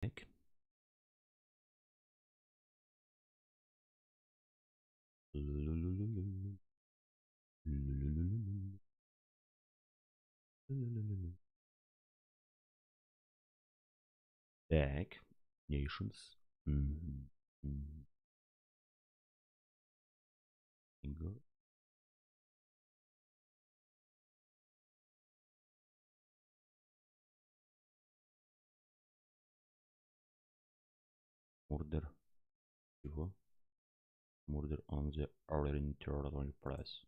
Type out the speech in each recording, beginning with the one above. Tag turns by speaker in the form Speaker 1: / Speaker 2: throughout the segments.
Speaker 1: Так. Так, Nations. Order. Чего? Murder on the Orient Press.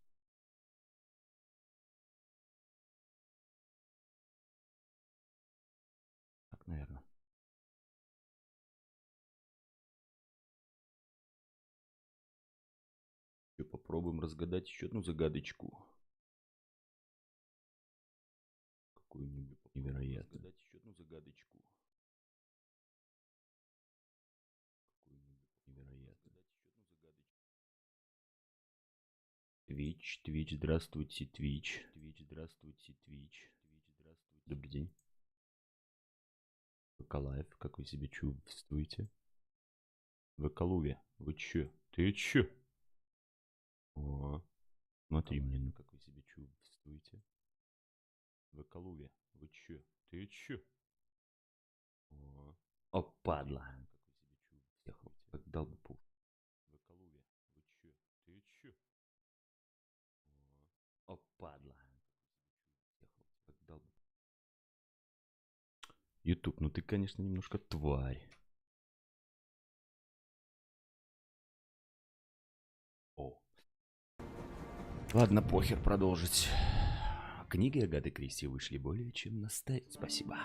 Speaker 1: Так, наверное. Попробуем разгадать еще одну загадочку. Какую-нибудь невероятную. Разгадать еще одну загадочку. Какую-нибудь невероятную. Твич, здравствуйте, Твич. Здравствуйте, Твич. Добрый день. Вакалаев, как вы себя чувствуете? Вакалуве, вы чё? Ты чё? О, смотри, блин, как вы себя чувствуете? Вакалуве, вы чё? Ты чё? О, падла. Как вы себя чувствуете? Как дал бы пух. Вакалуве, вы чё? Ты чё? О, падла. Как дал бы. Ютуб, ну ты, конечно, немножко тварь. О. Ладно, похер, продолжить. Книги Агаты Кристи вышли более чем на Спасибо.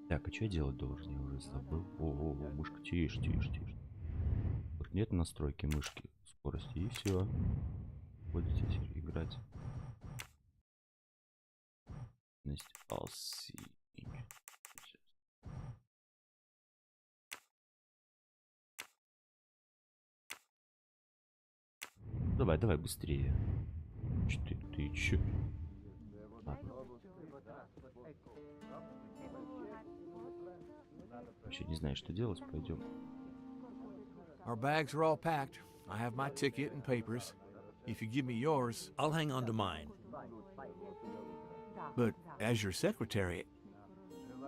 Speaker 1: Так, а что я делать должен? Я уже забыл. О, мышка, тише. Вот нет настройки мышки скорости, и все. Будете играть. Давай быстрее. Ты чё? Вообще не знаю, что делать. Пойдем.
Speaker 2: Our bags are all packed. I have my ticket and papers. If you give me yours,
Speaker 3: I'll hang on to mine.
Speaker 2: but as your secretary...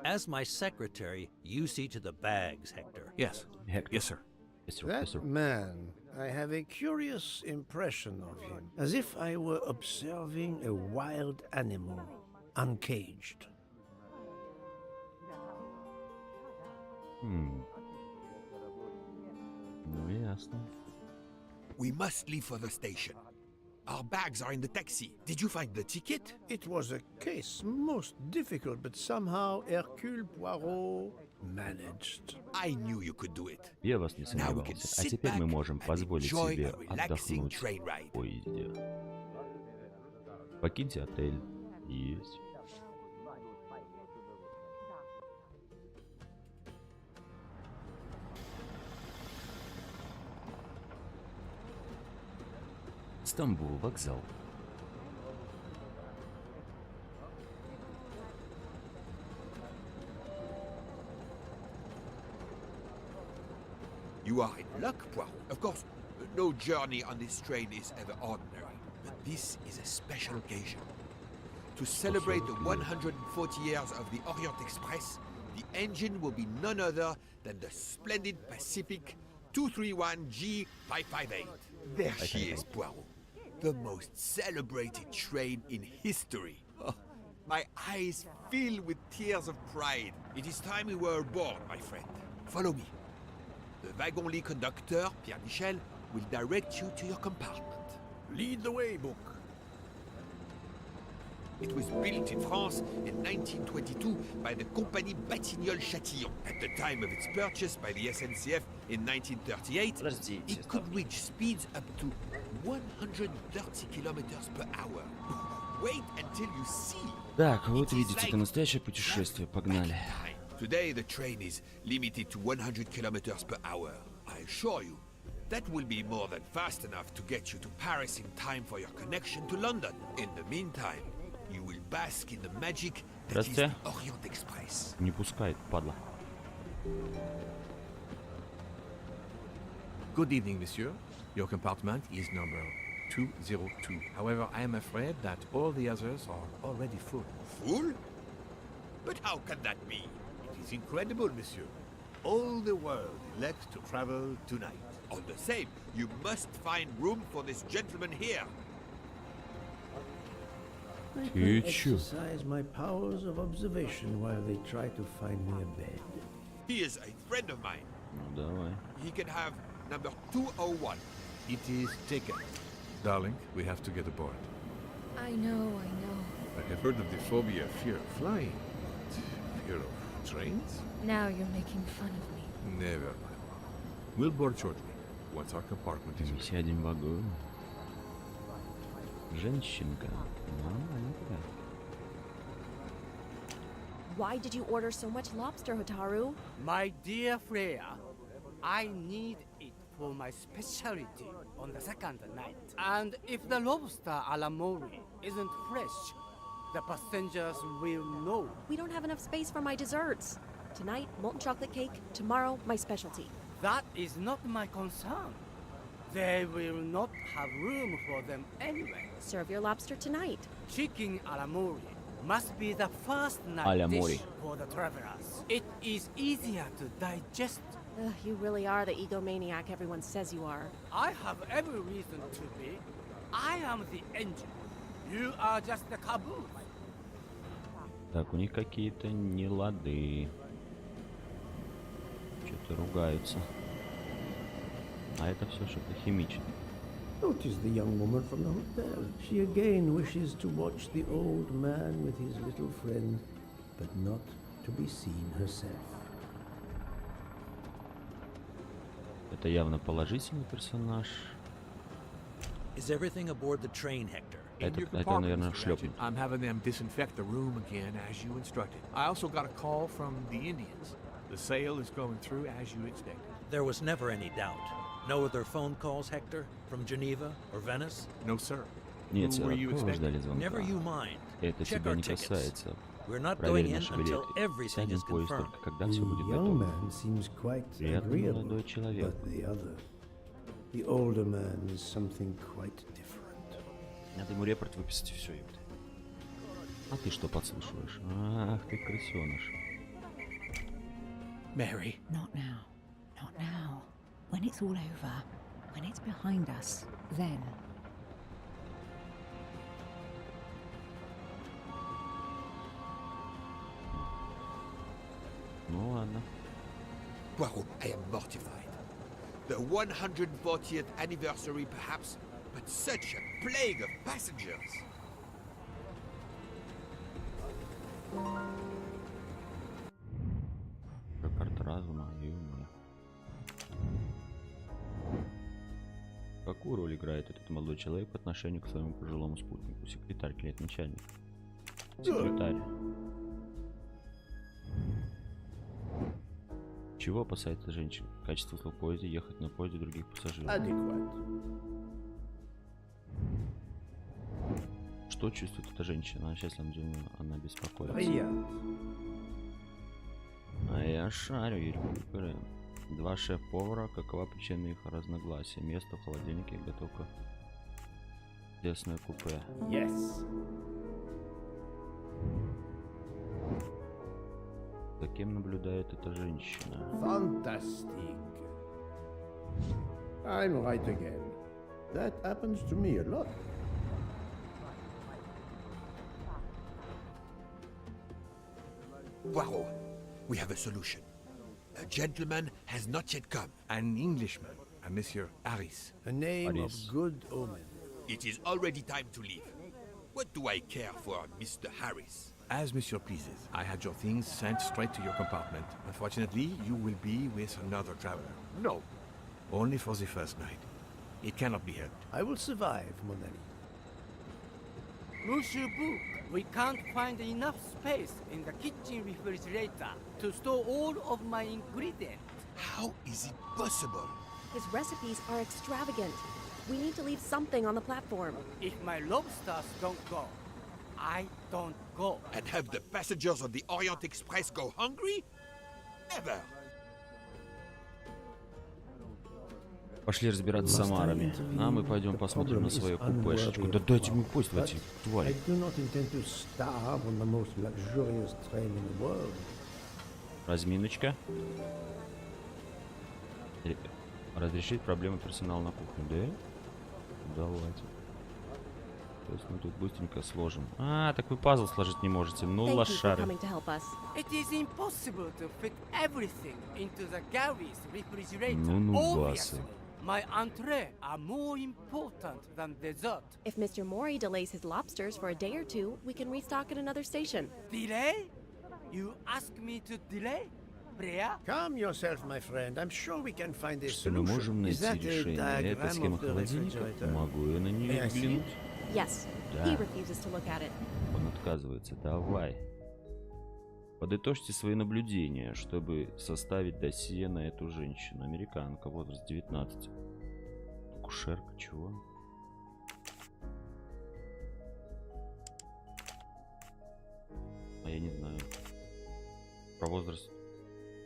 Speaker 3: As my secretary, you see to the bags, Hector.
Speaker 2: Yes.
Speaker 1: Hector.
Speaker 2: Yes, sir.
Speaker 4: That man, I have a curious impression of him, as if I were observing a wild animal, uncaged.
Speaker 1: Ну, ясно.
Speaker 5: We must leave for the station. Our bags are in the taxi. Did you find the ticket?
Speaker 4: It was a case most difficult, but somehow Hercule Poirot managed.
Speaker 5: I knew you could do it.
Speaker 1: Я вас не
Speaker 5: Now we can
Speaker 1: сомневался. А
Speaker 5: sit
Speaker 1: теперь
Speaker 5: back
Speaker 1: мы можем
Speaker 5: and
Speaker 1: позволить
Speaker 5: enjoy
Speaker 1: себе
Speaker 5: a relaxing
Speaker 1: отдохнуть
Speaker 5: train ride.
Speaker 1: в поезде. Покиньте отель. Есть. Стамбул, вокзал.
Speaker 5: You are in luck, Poirot. Of course, no journey on this train is ever ordinary, but this is a special occasion. To celebrate the 140 years of the Orient Express, the engine will be none other than the splendid Pacific 231G558. There she is, Poirot. The most celebrated train in history. Oh, my eyes fill with tears of pride. It is time we were aboard, my friend. Follow me. The wagon-lit conductor, Pierre Michel, will direct you to your compartment.
Speaker 4: Lead the way, Book.
Speaker 5: It was built in France in 1922 by the Compagnie Batignolles-Châtillon. At the time of its purchase by the SNCF in 1938, it could reach speeds up to 130 kilometers per hour. Wait until you see.
Speaker 1: Так, вот видите, это настоящее путешествие. Погнали.
Speaker 5: Today the train is limited to 100 kilometers per hour. I assure you, that will be more than fast enough to get you to Paris in time for your connection to London. In the meantime, You will bask in the magic that is
Speaker 1: Здравствуйте.
Speaker 5: the Orient Express.
Speaker 1: Не пускает, падла.
Speaker 2: Good evening, monsieur. Your compartment is number 202. However, I am afraid that all the others are already full.
Speaker 5: Fool? But how can that be?
Speaker 6: It is incredible, monsieur. All the world elects to travel tonight.
Speaker 5: All the same, you must find room for this gentleman here.
Speaker 4: I
Speaker 1: Ты
Speaker 4: can
Speaker 1: чё?
Speaker 4: exercise my powers of observation while they try to find me a bed.
Speaker 5: He is a friend of mine.
Speaker 1: Ну давай.
Speaker 5: He can have number 201.
Speaker 2: It is taken. Darling, we have to get aboard.
Speaker 7: I know.
Speaker 2: I have heard of the phobia, fear of flying, but fear of trains?
Speaker 7: Now you're making fun of me.
Speaker 2: Never, my love. We'll board shortly, once our compartment is
Speaker 1: Мы
Speaker 2: ready.
Speaker 1: сядем в вагон. Женщинка. Нормально такая.
Speaker 8: Why did you order so much lobster, Hotaru?
Speaker 9: My dear Freya, I need it for my specialty on the second night. And if the lobster a la mori isn't fresh, the passengers will know.
Speaker 8: We don't have enough space for my desserts. Tonight, molten chocolate cake. Tomorrow, my specialty.
Speaker 9: That is not my concern. They will not have room for them anyway.
Speaker 8: Serve your lobster tonight.
Speaker 9: Chicken a la mori must be the first
Speaker 1: A
Speaker 9: night
Speaker 1: la
Speaker 9: dish
Speaker 1: mori.
Speaker 9: for the travelers. It is easier to digest.
Speaker 8: Ugh, you really are the egomaniac everyone says you are.
Speaker 9: I have every reason to be. I am the engine. You are just the caboose.
Speaker 1: Так, у них какие-то нелады. Что-то ругаются. А это все что-то химичит.
Speaker 4: Notice the young woman from the hotel. She again wishes to watch the old man with his little friend, but not to be seen herself.
Speaker 1: Это явно положительный персонаж.
Speaker 3: Is everything aboard the train, Hector?
Speaker 1: Это, наверное, шлепнет.
Speaker 2: I'm having them disinfect the room again as you instructed. I also got a call from the Indians. The sale is going through as you expected.
Speaker 3: There was never any doubt. No other phone calls, Hector? From Geneva or Venice?
Speaker 2: No, sir.
Speaker 1: Нет,
Speaker 2: Who
Speaker 1: сэр,
Speaker 2: were you
Speaker 1: от кого вы ждали
Speaker 2: expecting?
Speaker 3: Never
Speaker 1: звонка?
Speaker 3: you mind.
Speaker 1: Это
Speaker 3: Check
Speaker 1: тебя
Speaker 3: our
Speaker 1: не
Speaker 3: tickets.
Speaker 1: касается.
Speaker 3: We're not
Speaker 1: Проверь
Speaker 3: going in
Speaker 1: наши
Speaker 3: until
Speaker 1: билеты.
Speaker 3: everything
Speaker 1: Сядем
Speaker 3: is
Speaker 1: в поезд
Speaker 3: confirmed.
Speaker 1: только когда
Speaker 4: The
Speaker 1: все будет
Speaker 4: young
Speaker 1: готово.
Speaker 4: man seems quite
Speaker 1: Приятный
Speaker 4: agreeable,
Speaker 1: молодой человек.
Speaker 4: but the other, the older man is something quite different.
Speaker 1: Надо ему репорт выписать и все, ёпта. А ты что подслушиваешь? Ах ты крысёныш.
Speaker 2: Mary.
Speaker 10: Not now. Not now. When it's all over, when it's behind us, then.
Speaker 1: Ну ладно.
Speaker 5: Poirot, I am mortified. The 140th anniversary, perhaps, but such a plague of passengers.
Speaker 1: Как карта разума, ё-моё. Какую роль играет этот молодой человек по отношению к своему пожилому спутнику? Секретарь, клиент, начальник. Секретарь. Чего опасается женщина? Качество услуг в поезде, ехать на поезде других пассажиров.
Speaker 6: Adequate.
Speaker 1: Что чувствует эта женщина? Она счастлива, она беспокоится.
Speaker 4: Brilliant.
Speaker 1: А я шарю, Юрий. Два шеф-повара. Какова причина их разногласия? Место в холодильнике, готовка. Тесное купе.
Speaker 6: Yes.
Speaker 1: За кем наблюдает эта женщина?
Speaker 6: Fantastic. I'm right again. That happens to me a lot.
Speaker 5: Poirot, we have a solution. A gentleman has not yet come.
Speaker 2: An Englishman, a Monsieur Harris.
Speaker 4: A name
Speaker 1: Paris.
Speaker 4: of good omen.
Speaker 5: It is already time to leave. What do I care for Mr. Harris?
Speaker 2: As Monsieur pleases, I had your things sent straight to your compartment. Unfortunately, you will be with another traveler.
Speaker 6: No.
Speaker 2: Only for the first night. It cannot be helped.
Speaker 4: I will survive, mon ami.
Speaker 9: Monsieur Book, we can't find enough space in the kitchen refrigerator to store all of my ingredients.
Speaker 5: How is it possible?
Speaker 8: His recipes are extravagant. We need to leave something on the platform.
Speaker 9: If my lobsters don't go, I don't go.
Speaker 5: And have the passengers of the Orient Express go hungry? Never.
Speaker 1: Пошли разбираться с омарами. А мы пойдем посмотрим на свою купешечку. Да дайте мне поезд в эти твари. Разминочка. Разрешить проблемы персонала на кухне, да? Давайте. То есть мы тут быстренько сложим. А, так вы пазл сложить не можете. Ну, лошары. Ну, басы.
Speaker 9: My entree are more important than dessert.
Speaker 8: If Mr. Mori delays his lobsters for a day or two, we can restock at another station.
Speaker 9: Delay? You ask me to delay? Freya?
Speaker 4: Calm yourself, my friend. I'm sure we can find a
Speaker 1: Что мы
Speaker 4: solution.
Speaker 1: можем найти решение? Это схема холодильника? Могу я на нее взглянуть?
Speaker 8: Yes. He refuses to look at it.
Speaker 1: Он отказывается. Давай. Подытожьте свои наблюдения, чтобы составить досье на эту женщину. Американка, возраст 19. Акушерка, чего? А я не знаю. Про возраст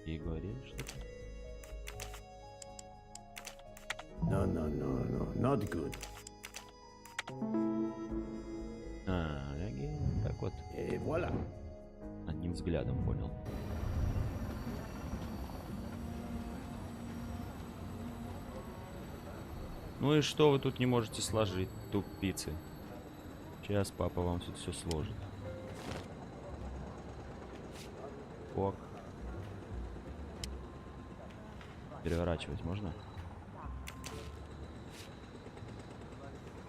Speaker 1: ей говорили что-то?
Speaker 4: No, not good.
Speaker 1: Так вот.
Speaker 4: Et voilà.
Speaker 1: Одним взглядом понял. Ну и что вы тут не можете сложить, тупицы? Сейчас папа вам тут все сложит. Ок. Переворачивать можно?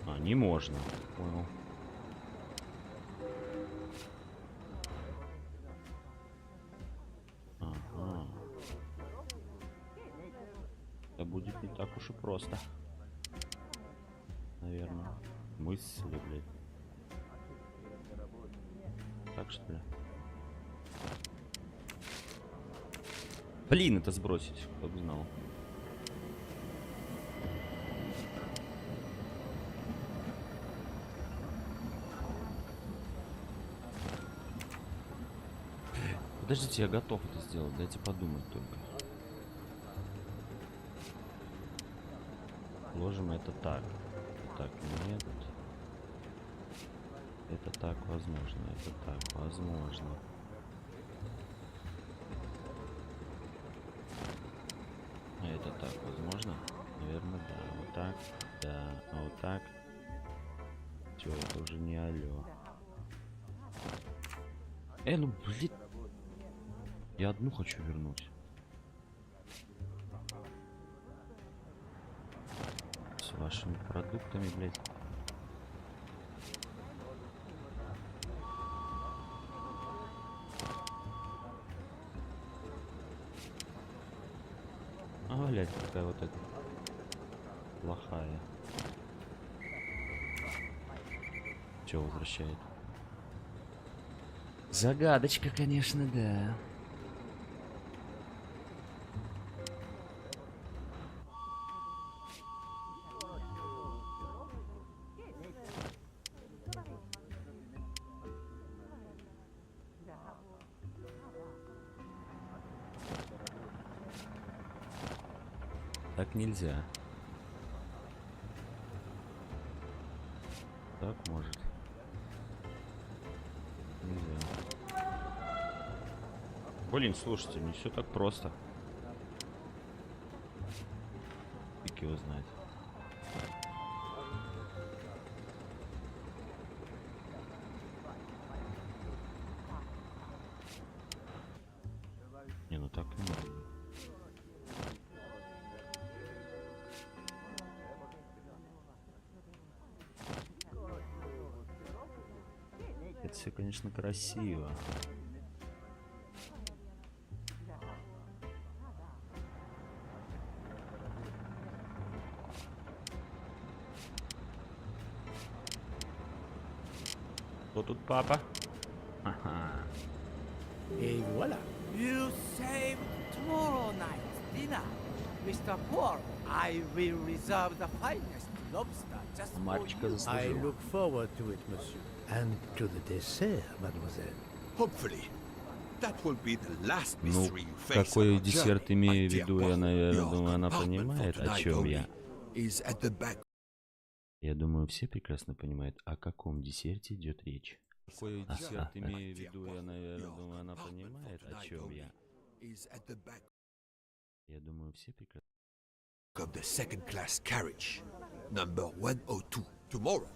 Speaker 1: А, не можно. Понял. Ага. Это будет не так уж и просто. Наверное. Мысли, блядь. Так что ли? Блин, это сбросить. Кто бы знал. Подождите, я готов это сделать. Дайте подумать только. Ложим это так. Так, нет. Это так возможно. Это так возможно. А это так возможно? Наверное, да. Вот так. Да. А вот так. Все, это уже не алло. Ну блин. Я одну хочу вернуть. С вашими продуктами, блядь. А, блядь, какая вот эта плохая. Чё возвращает? Загадочка, конечно, да. Так нельзя. Так может. Нельзя. Блин, слушайте, не все так просто. Фиг его знает. Не, ну так не надо. Это все, конечно, красиво. Кто тут папа? Ага.
Speaker 4: Et voilà.
Speaker 9: You saved tomorrow night's dinner. Mr. Poirot, I will reserve the finest lobster just for
Speaker 1: Мальчика
Speaker 9: you.
Speaker 4: I
Speaker 1: заслужил.
Speaker 4: look forward to it, monsieur. And to the dessert, mademoiselle.
Speaker 5: Hopefully. That will be the last
Speaker 1: Ну,
Speaker 5: mystery you face
Speaker 1: какой
Speaker 5: on your
Speaker 1: десерт
Speaker 5: journey,
Speaker 1: имею в
Speaker 5: my dear
Speaker 1: виду, я,
Speaker 5: Poirot.
Speaker 1: наверное,
Speaker 5: Your
Speaker 1: думаю, она
Speaker 5: compartment for
Speaker 1: понимает, о
Speaker 5: tonight
Speaker 1: чем
Speaker 5: only
Speaker 1: я.
Speaker 5: is at the back.
Speaker 1: Я думаю, все прекрасно понимают, о каком десерте идет речь. Какой десерт имею в виду, я, наверное, думаю, она понимает, о чем я.
Speaker 5: Is at the back
Speaker 1: Я думаю, все прекрасно...
Speaker 5: of the second-class carriage, number 102. Tomorrow,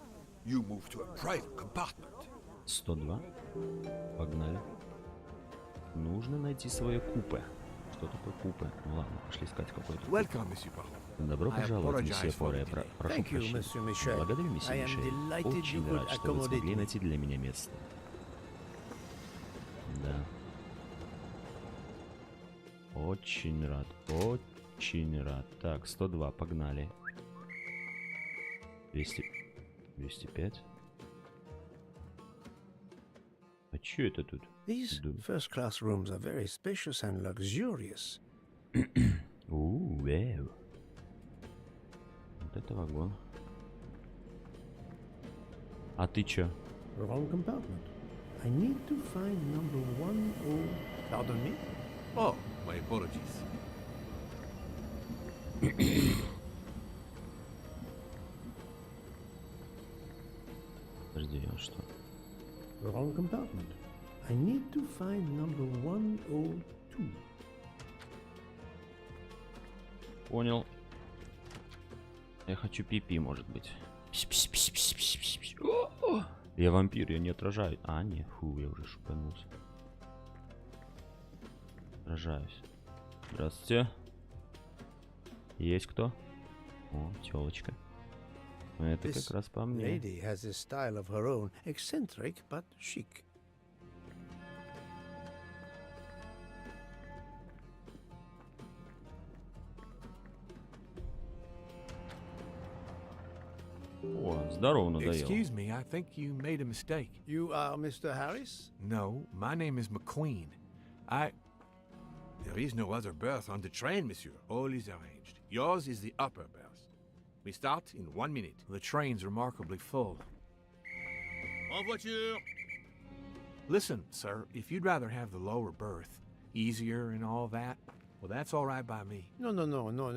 Speaker 5: you move to a private compartment.
Speaker 1: 102. Погнали. Нужно найти свое купе. Что такое купе? Ну ладно, пошли искать какое-то.
Speaker 2: Welcome, Monsieur Poirot.
Speaker 1: Добро
Speaker 2: I
Speaker 1: пожаловать,
Speaker 2: apologize
Speaker 1: месье
Speaker 2: for
Speaker 1: Поре.
Speaker 2: the delay.
Speaker 1: Прошу
Speaker 4: Thank you,
Speaker 1: прощения.
Speaker 4: Monsieur Michel.
Speaker 1: Благодарю, месье
Speaker 4: I am
Speaker 1: Мишель.
Speaker 4: delighted you
Speaker 1: Очень
Speaker 4: could
Speaker 1: рад, что вы
Speaker 4: accommodate
Speaker 1: смогли
Speaker 4: me.
Speaker 1: найти для меня место. Да. Очень рад. Очень рад. Так, 102, погнали. 200... 205. А чё это тут?
Speaker 4: These
Speaker 1: Да.
Speaker 4: first-class rooms are very spacious and luxurious.
Speaker 1: Вэу. Вот это вагон. А ты чё?
Speaker 4: Wrong compartment. I need to find number 10... Pardon me?
Speaker 2: Oh, my apologies.
Speaker 1: Подожди, а что?
Speaker 4: Wrong compartment. I need to find number 102.
Speaker 1: Понял. Я хочу пипи, может быть. О! Я вампир, я не отражаю. А, не, фу, я уже шупанулся. Отражаюсь. Здравствуйте. Есть кто? О, тёлочка. Это
Speaker 4: This
Speaker 1: как раз по мне.
Speaker 4: lady has a style of her own, eccentric but chic.
Speaker 1: О, здорово, надоело.
Speaker 2: Excuse me, I think you made a mistake.
Speaker 4: You are Mr. Harris?
Speaker 2: No, my name is McQueen.
Speaker 5: There is no other berth on the train, monsieur. All is arranged. Yours is the upper berth. We start in 1 minute.
Speaker 2: The train's remarkably full.
Speaker 5: En voiture!
Speaker 2: Listen, sir, if you'd rather have the lower berth, easier and all that, well, that's all right by me.
Speaker 4: No,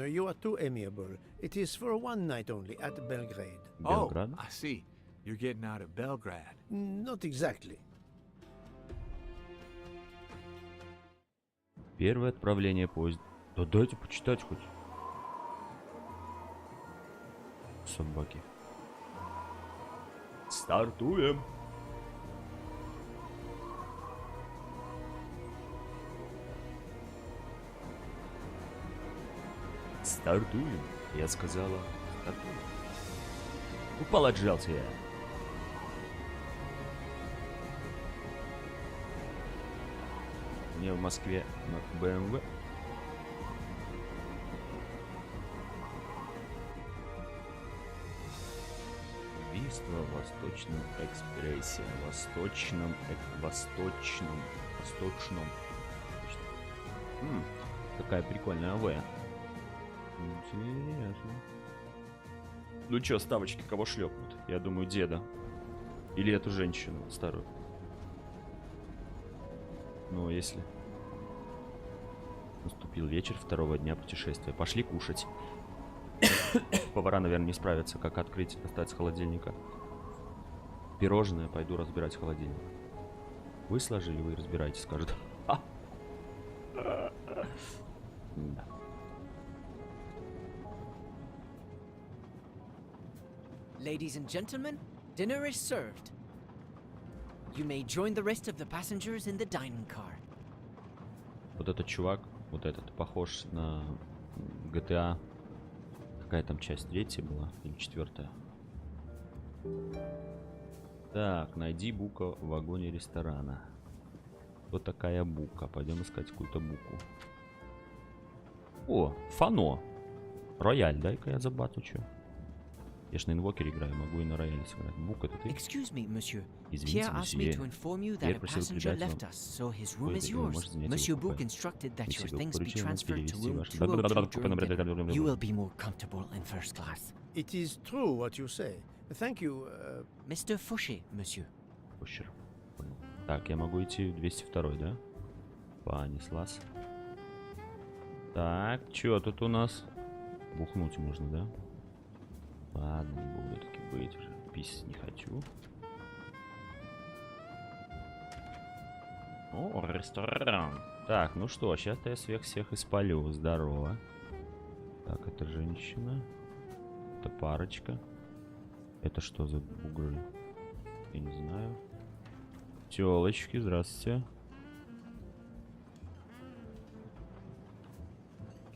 Speaker 4: you are too amiable. It is for one night only at Belgrade.
Speaker 1: Белград?
Speaker 2: Oh, I see. You're getting out of Belgrade.
Speaker 4: Not exactly.
Speaker 1: Первое отправление поезда. Да дайте почитать хоть. Собаки. Стартуем. Стартуем. Я сказала, стартуем. Упал, отжался я. Мне в Москве на БМВ. Убийство в Восточном экспрессе. Восточном. Какая прикольная АВ. Интересно. Ну чё, ставочки кого шлепнут? Я думаю, деда. Или эту женщину старую. Ну, если... Наступил вечер второго дня путешествия. Пошли кушать. Повара, наверное, не справятся, как открыть, достать с холодильника. Пирожное пойду разбирать холодильник. Вы сложили, вы разбираете, скажет. Да.
Speaker 11: Ladies and gentlemen, dinner is served. You may join the rest of the passengers in the dining car.
Speaker 1: Вот этот чувак, вот этот, похож на GTA. Какая там часть? Третья была или четвертая? Так, найди бука в вагоне ресторана. Кто такая бука? Пойдем искать какую-то буку. О, фано. Рояль, дай-ка я забацу, чё. Я ж на инвокере играю, могу и на рояле сыграть. Бук, это ты?
Speaker 11: Excuse me, monsieur.
Speaker 1: Извините,
Speaker 11: Pierre asked me
Speaker 1: месье.
Speaker 11: to inform you that
Speaker 1: Pierre
Speaker 11: a
Speaker 1: просил
Speaker 11: passenger
Speaker 1: передать
Speaker 11: left
Speaker 1: вам.
Speaker 11: us, so his room
Speaker 1: Ой,
Speaker 11: is
Speaker 1: да, вы
Speaker 11: yours.
Speaker 1: можете занять
Speaker 11: Monsieur
Speaker 1: его
Speaker 11: Book
Speaker 1: купе.
Speaker 11: instructed that your
Speaker 1: Monsieur Book
Speaker 11: things be
Speaker 1: поручил нам
Speaker 11: transferred to
Speaker 1: перевести
Speaker 11: room
Speaker 1: ваш...
Speaker 11: 202 during dinner. You will be more comfortable in first class.
Speaker 4: It is true what you say. Thank you.
Speaker 11: Mr. Fouché, monsieur.
Speaker 1: Пощер. Понял. Так, я могу идти в 202, да? Понеслась. Так, чё тут у нас? Бухнуть можно, да? Ладно, не буду таки быть уже. Писать не хочу. О, ресторан. Так, ну что, сейчас-то я всех испалю. Здорово. Так, это женщина. Это парочка. Это что за бугры? Я не знаю. Тёлочки, здравствуйте.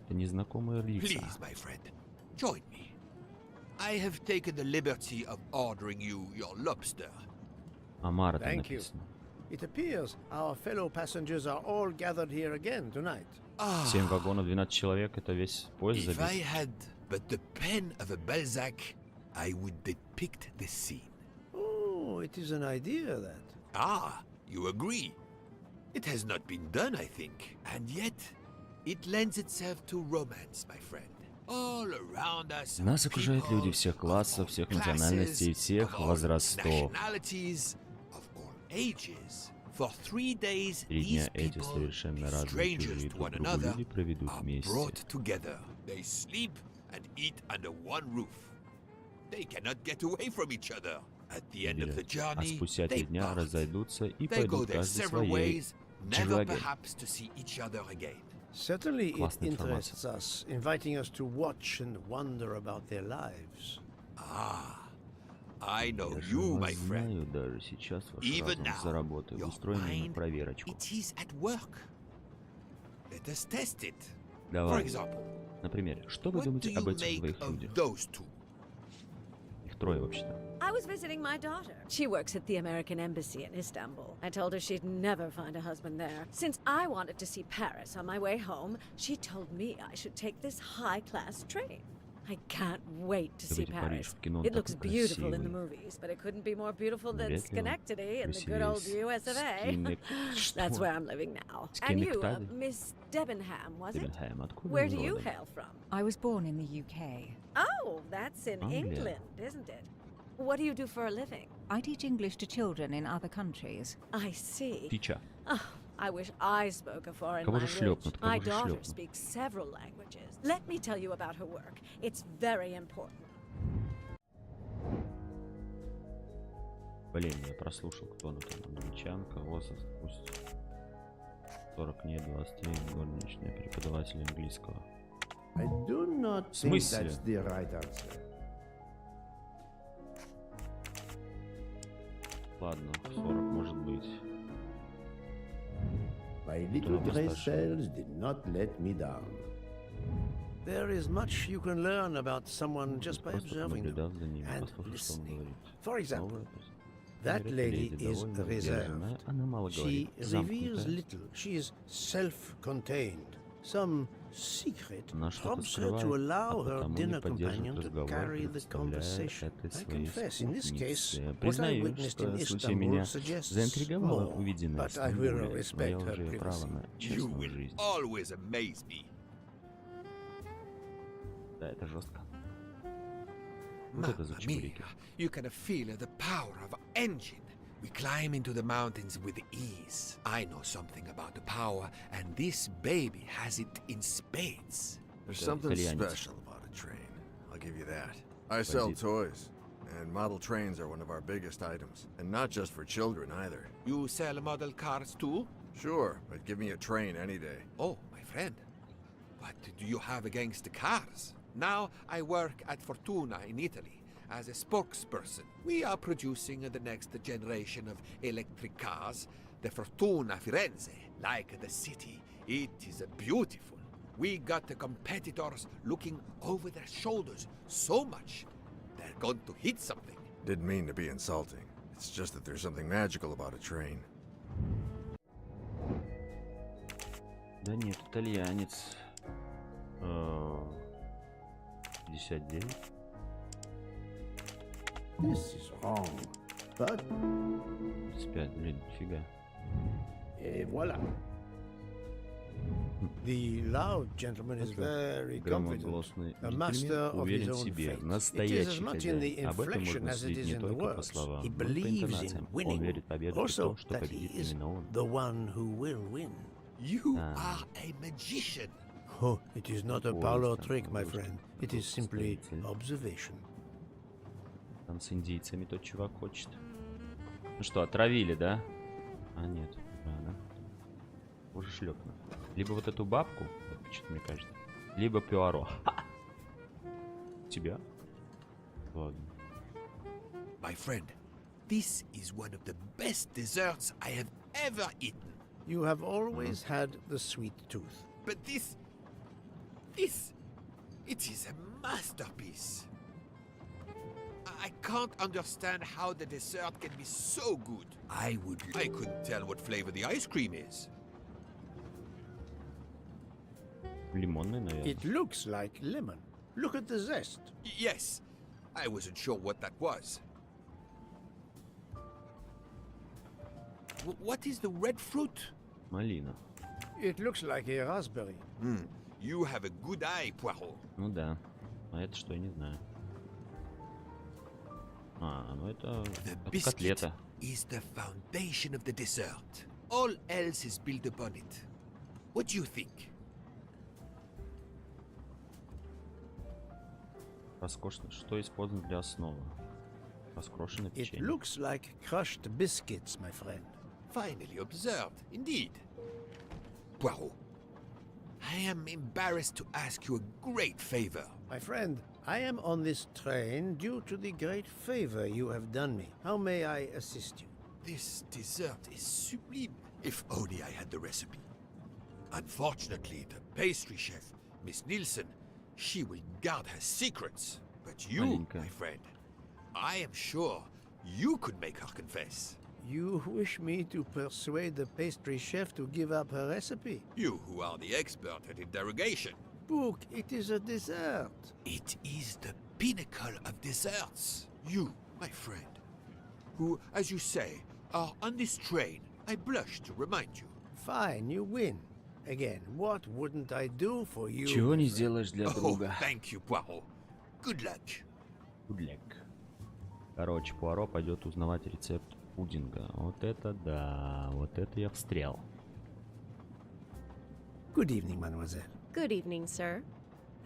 Speaker 1: Это незнакомые лица.
Speaker 5: Please, my friend, join me. I have taken the liberty of ordering you your lobster.
Speaker 1: Амара там
Speaker 4: Thank you.
Speaker 1: написано.
Speaker 4: It appears our fellow passengers are all gathered here again tonight.
Speaker 1: 7 вагонов, 12 человек, это весь поезд
Speaker 5: If I
Speaker 1: забит.
Speaker 5: had but the pen of a Balzac, I would depict the scene.
Speaker 4: Oh, it is an idea, that.
Speaker 5: Ah, you agree. It has not been done, I think, and yet it lends itself to romance, my friend. All around us are
Speaker 1: Нас окружают
Speaker 5: people
Speaker 1: люди всех
Speaker 5: of
Speaker 1: классов,
Speaker 5: all
Speaker 1: всех
Speaker 5: classes,
Speaker 1: национальностей, всех
Speaker 5: of all
Speaker 1: возрастов.
Speaker 5: nationalities, of all ages. For 3 days,
Speaker 1: 3
Speaker 5: these
Speaker 1: дня эти
Speaker 5: people,
Speaker 1: совершенно разные,
Speaker 5: strangers
Speaker 1: чужие
Speaker 5: to
Speaker 1: друг
Speaker 5: one
Speaker 1: другу
Speaker 5: another,
Speaker 1: люди проведут
Speaker 5: are
Speaker 1: вместе.
Speaker 5: brought together. They sleep and eat under one roof. They cannot get away from each other. At the end of the
Speaker 1: А
Speaker 5: journey,
Speaker 1: спустя 3
Speaker 5: they
Speaker 1: дня
Speaker 5: part.
Speaker 1: разойдутся и
Speaker 5: They go
Speaker 1: пойдут
Speaker 5: their
Speaker 1: каждый
Speaker 5: several
Speaker 1: своей
Speaker 5: ways, never
Speaker 1: дорогой.
Speaker 5: perhaps to see each other again.
Speaker 4: Certainly it
Speaker 1: Классная
Speaker 4: interests us, inviting us to watch and wonder about their lives.
Speaker 5: Ah, I know
Speaker 1: Я же
Speaker 5: you,
Speaker 1: вас
Speaker 5: my friend.
Speaker 1: знаю, даже сейчас ваш
Speaker 5: Even
Speaker 1: разум
Speaker 5: now,
Speaker 1: заработает.
Speaker 5: your
Speaker 1: Устроим на
Speaker 5: mind,
Speaker 1: проверочку.
Speaker 5: it is at work. Let us test it. For
Speaker 1: Давай.
Speaker 5: example,
Speaker 1: Например, что вы
Speaker 5: what do
Speaker 1: думаете
Speaker 5: you
Speaker 1: об этих
Speaker 5: make
Speaker 1: двоих
Speaker 5: of
Speaker 1: людях?
Speaker 5: those two?
Speaker 1: Их трое вообще-то.
Speaker 8: I was visiting my daughter. She works at the American Embassy in Istanbul. I told her she'd never find a husband there. Since I wanted to see Paris on my way home, she told me I should take this high-class train. I can't wait to see
Speaker 1: Давайте Париж
Speaker 8: Paris.
Speaker 1: в кино, он
Speaker 8: It looks
Speaker 1: такой
Speaker 8: beautiful in the
Speaker 1: красивый.
Speaker 8: movies, but it couldn't be more beautiful than
Speaker 1: Вряд ли он
Speaker 8: Schenectady in the good old
Speaker 1: красивее
Speaker 8: US of A.
Speaker 1: Скинек-
Speaker 8: That's
Speaker 1: Что?
Speaker 8: where I'm living now. And you,
Speaker 1: Скинектади?
Speaker 8: Miss Debenham, was it?
Speaker 1: Дебенхайм, откуда
Speaker 8: Where
Speaker 1: вы
Speaker 8: do you
Speaker 1: родом?
Speaker 8: hail from?
Speaker 10: I was born in the UK.
Speaker 8: Oh, that's in
Speaker 1: Anglia.
Speaker 8: England, isn't it? What do you do for a living?
Speaker 10: I teach English to children in other countries.
Speaker 8: I see.
Speaker 1: Тича.
Speaker 8: Oh, I wish I spoke a foreign
Speaker 1: Кого же
Speaker 8: language.
Speaker 1: шлепнут? Кого
Speaker 8: My
Speaker 1: же
Speaker 8: daughter
Speaker 1: шлепнут?
Speaker 8: speaks several languages. Let me tell you about her work. It's very important.
Speaker 1: Блин, я прослушал, кто она там. Англичанка, возраст, пусть 40 нет, 23, горничная, преподаватель английского.
Speaker 12: I do not
Speaker 1: В
Speaker 12: think
Speaker 1: смысле?
Speaker 12: that's the right answer.
Speaker 1: Ладно, 40 может быть.
Speaker 12: My little gray cells did not let me down.
Speaker 4: There is much you can learn about someone just by
Speaker 1: Просто
Speaker 4: observing
Speaker 1: понаблюдал
Speaker 4: them
Speaker 1: за ними,
Speaker 4: and
Speaker 1: послушал, что он
Speaker 4: listening.
Speaker 1: говорит.
Speaker 4: For example,
Speaker 1: Новое.
Speaker 4: that
Speaker 1: Говорят,
Speaker 4: lady
Speaker 1: леди
Speaker 4: is
Speaker 1: довольно
Speaker 4: reserved.
Speaker 1: сдержанная, она мало
Speaker 4: She
Speaker 1: говорит,
Speaker 4: reveals
Speaker 1: замкнутая.
Speaker 4: little. She is self-contained. Some secret
Speaker 1: Она что-то
Speaker 4: prompts her to
Speaker 1: скрывает,
Speaker 4: allow
Speaker 1: а
Speaker 4: her
Speaker 1: потому не
Speaker 4: dinner
Speaker 1: поддерживает
Speaker 4: companion to
Speaker 1: разговор,
Speaker 4: carry the
Speaker 1: представляя
Speaker 4: conversation.
Speaker 1: этой
Speaker 4: I
Speaker 1: своей
Speaker 4: confess, in this case,
Speaker 1: спутнице.
Speaker 4: what I
Speaker 1: Признаю,
Speaker 4: witnessed
Speaker 1: что
Speaker 4: in
Speaker 1: в случае
Speaker 4: Istanbul
Speaker 1: меня
Speaker 4: suggests
Speaker 1: заинтриговало
Speaker 4: more,
Speaker 1: увиденное в
Speaker 4: but I will
Speaker 1: Стамбуле, но я
Speaker 4: respect her
Speaker 1: уже имею право
Speaker 4: privacy.
Speaker 1: на
Speaker 5: You
Speaker 1: честную
Speaker 5: will
Speaker 1: жизнь.
Speaker 5: always amaze me.
Speaker 1: Да, это жестко. Вот
Speaker 5: Mamma
Speaker 1: это за
Speaker 5: mia,
Speaker 1: чебуреки.
Speaker 5: you can feel the power of our engine. We climb into the mountains with ease. I know something about the power, and this baby has it in spades.
Speaker 13: There's
Speaker 1: Да,
Speaker 13: something
Speaker 1: итальянец.
Speaker 13: special about a train. I'll give you that. I sell
Speaker 1: Бандит.
Speaker 13: toys, and model trains are one of our biggest items. And not just for children either.
Speaker 5: You sell model cars too?
Speaker 13: Sure, but give me a train any day.
Speaker 5: Oh, my friend. What do you have against the cars? Now I work at Fortuna in Italy as a spokesperson. We are producing the next generation of electric cars, the Fortuna Firenze. Like the city, it is beautiful. We got the competitors looking over their shoulders so much they're going to hit something.
Speaker 13: Didn't mean to be insulting. It's just that there's something magical about a train.
Speaker 1: Да нет, итальянец. 59.
Speaker 12: This is wrong. But,
Speaker 1: 35, блин, нифига.
Speaker 12: et voilà.
Speaker 4: The loud gentleman is very confident,
Speaker 1: Громогласный
Speaker 4: a master
Speaker 1: джентльмен
Speaker 4: of his
Speaker 1: уверен в
Speaker 4: own
Speaker 1: себе,
Speaker 4: fate. It is as
Speaker 1: настоящий
Speaker 4: much in the
Speaker 1: хозяин. Об этом
Speaker 4: inflection
Speaker 1: можно
Speaker 4: as it
Speaker 1: судить
Speaker 4: is
Speaker 1: не
Speaker 4: in the
Speaker 1: только по
Speaker 4: words.
Speaker 1: словам,
Speaker 4: He
Speaker 1: но и по
Speaker 4: believes in
Speaker 1: интонациям. Он
Speaker 4: winning.
Speaker 1: верит в победу и в
Speaker 4: Also,
Speaker 1: то, что
Speaker 4: that he
Speaker 1: победит
Speaker 4: is
Speaker 1: именно он.
Speaker 4: the one who will win.
Speaker 5: You are a magician.
Speaker 4: Oh, it is not a
Speaker 1: Ой,
Speaker 4: parlor
Speaker 1: там,
Speaker 4: trick, my
Speaker 1: вот,
Speaker 4: friend. It is simply
Speaker 1: представитель.
Speaker 4: observation.
Speaker 1: Там с индийцами тот чувак хочет. Ну что, отравили, да? А, нет. Рано. Уже шлепну. Либо вот эту бабку, что-то мне кажется, либо Пуаро. Тебя? Ладно.
Speaker 5: My friend, this is one of the best desserts I have ever eaten.
Speaker 4: You have always had the sweet tooth.
Speaker 5: But this, it is a masterpiece. I can't understand how the dessert can be so good. I couldn't tell what flavor the ice cream is.
Speaker 1: Лимонный, наверное.
Speaker 4: It looks like lemon. Look at the zest.
Speaker 5: Yes, I wasn't sure what that was. What is the red fruit?
Speaker 1: Малина.
Speaker 4: It looks like a raspberry.
Speaker 5: You have a good eye, Poirot.
Speaker 1: Ну да. А это что, я не знаю. А, ну это
Speaker 5: The
Speaker 1: от
Speaker 5: biscuit
Speaker 1: котлета.
Speaker 5: is the foundation of the dessert. All else is built upon it. What do you think?
Speaker 1: Роскошно. Что использовано для основы? Раскрошенное
Speaker 4: It
Speaker 1: печенье.
Speaker 4: looks like crushed biscuits, my friend.
Speaker 5: Finally observed, indeed. Poirot, I am embarrassed to ask you a great favor.
Speaker 4: My friend, I am on this train due to the great favor you have done me. How may I assist you?
Speaker 5: This dessert is sublime. If only I had the recipe. Unfortunately, the pastry chef, Miss Nielsen, she will guard her secrets. But you,
Speaker 1: Маленькая.
Speaker 5: my friend, I am sure you could make her confess.
Speaker 4: You wish me to persuade the pastry chef to give up her recipe?
Speaker 5: You who are the expert at interrogation.
Speaker 4: Book, it is a dessert.
Speaker 5: It is the pinnacle of desserts. You, my friend, who, as you say, are on this train, I blush to remind you.
Speaker 4: Fine, you win. Again, what wouldn't I do for you?
Speaker 1: Чего
Speaker 4: my
Speaker 1: не
Speaker 4: friend?
Speaker 1: сделаешь для
Speaker 5: Oh,
Speaker 1: друга.
Speaker 5: thank you, Poirot. Good luck.
Speaker 1: Пудлек. Короче, Пуаро пойдет узнавать рецепт пудинга. Вот это да, вот это я встрял.
Speaker 4: Good evening, mademoiselle.
Speaker 8: Good evening, sir.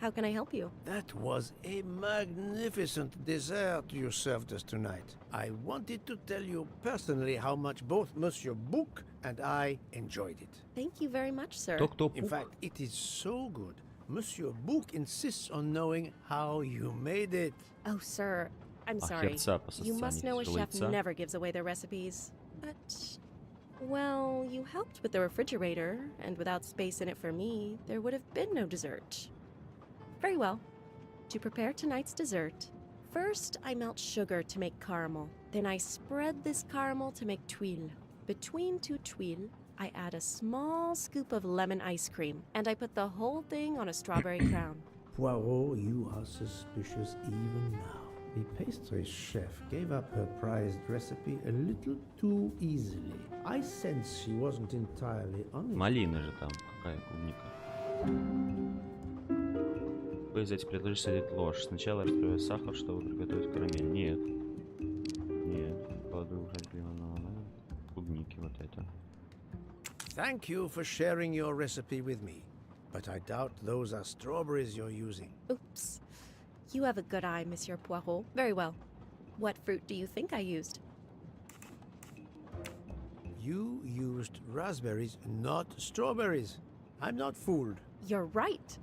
Speaker 8: How can I help you?
Speaker 4: That was a magnificent dessert you served us tonight. I wanted to tell you personally how much both Monsieur Bouc and I enjoyed it.
Speaker 8: Thank you very much, sir.
Speaker 1: Кто-кто
Speaker 4: In fact, it is so good. Monsieur Bouc insists on knowing how you made it.
Speaker 8: Oh, sir, I'm
Speaker 1: А
Speaker 8: sorry.
Speaker 1: херца по
Speaker 8: You must know a
Speaker 1: состоянию
Speaker 8: chef
Speaker 1: яйца.
Speaker 8: never gives away their recipes. But, well, you helped with the refrigerator, and without space in it for me, there would have been no dessert. Very well. To prepare tonight's dessert, first I melt sugar to make caramel. Then I spread this caramel to make tuiles. Between two tuiles, I add a small scoop of lemon ice cream, and I put the whole thing on a strawberry crown.
Speaker 12: Poirot, you are suspicious even now. The pastry chef gave up her prized recipe a little too easily. I sense she wasn't entirely honest.
Speaker 1: Малина же там, какая клубника. Вы из этих предложишь садить ложь. Сначала разбиваю сахар, чтобы приготовить карамель. Нет. Нет. Кладу уже лимонада. Клубники вот это.
Speaker 4: Thank you for sharing your recipe with me. But I doubt those are strawberries you're using.
Speaker 8: Oops. You have a good eye, Monsieur Poirot. Very well. What fruit do you think I used?
Speaker 4: You used raspberries, not strawberries. I'm not fooled.
Speaker 8: You're right.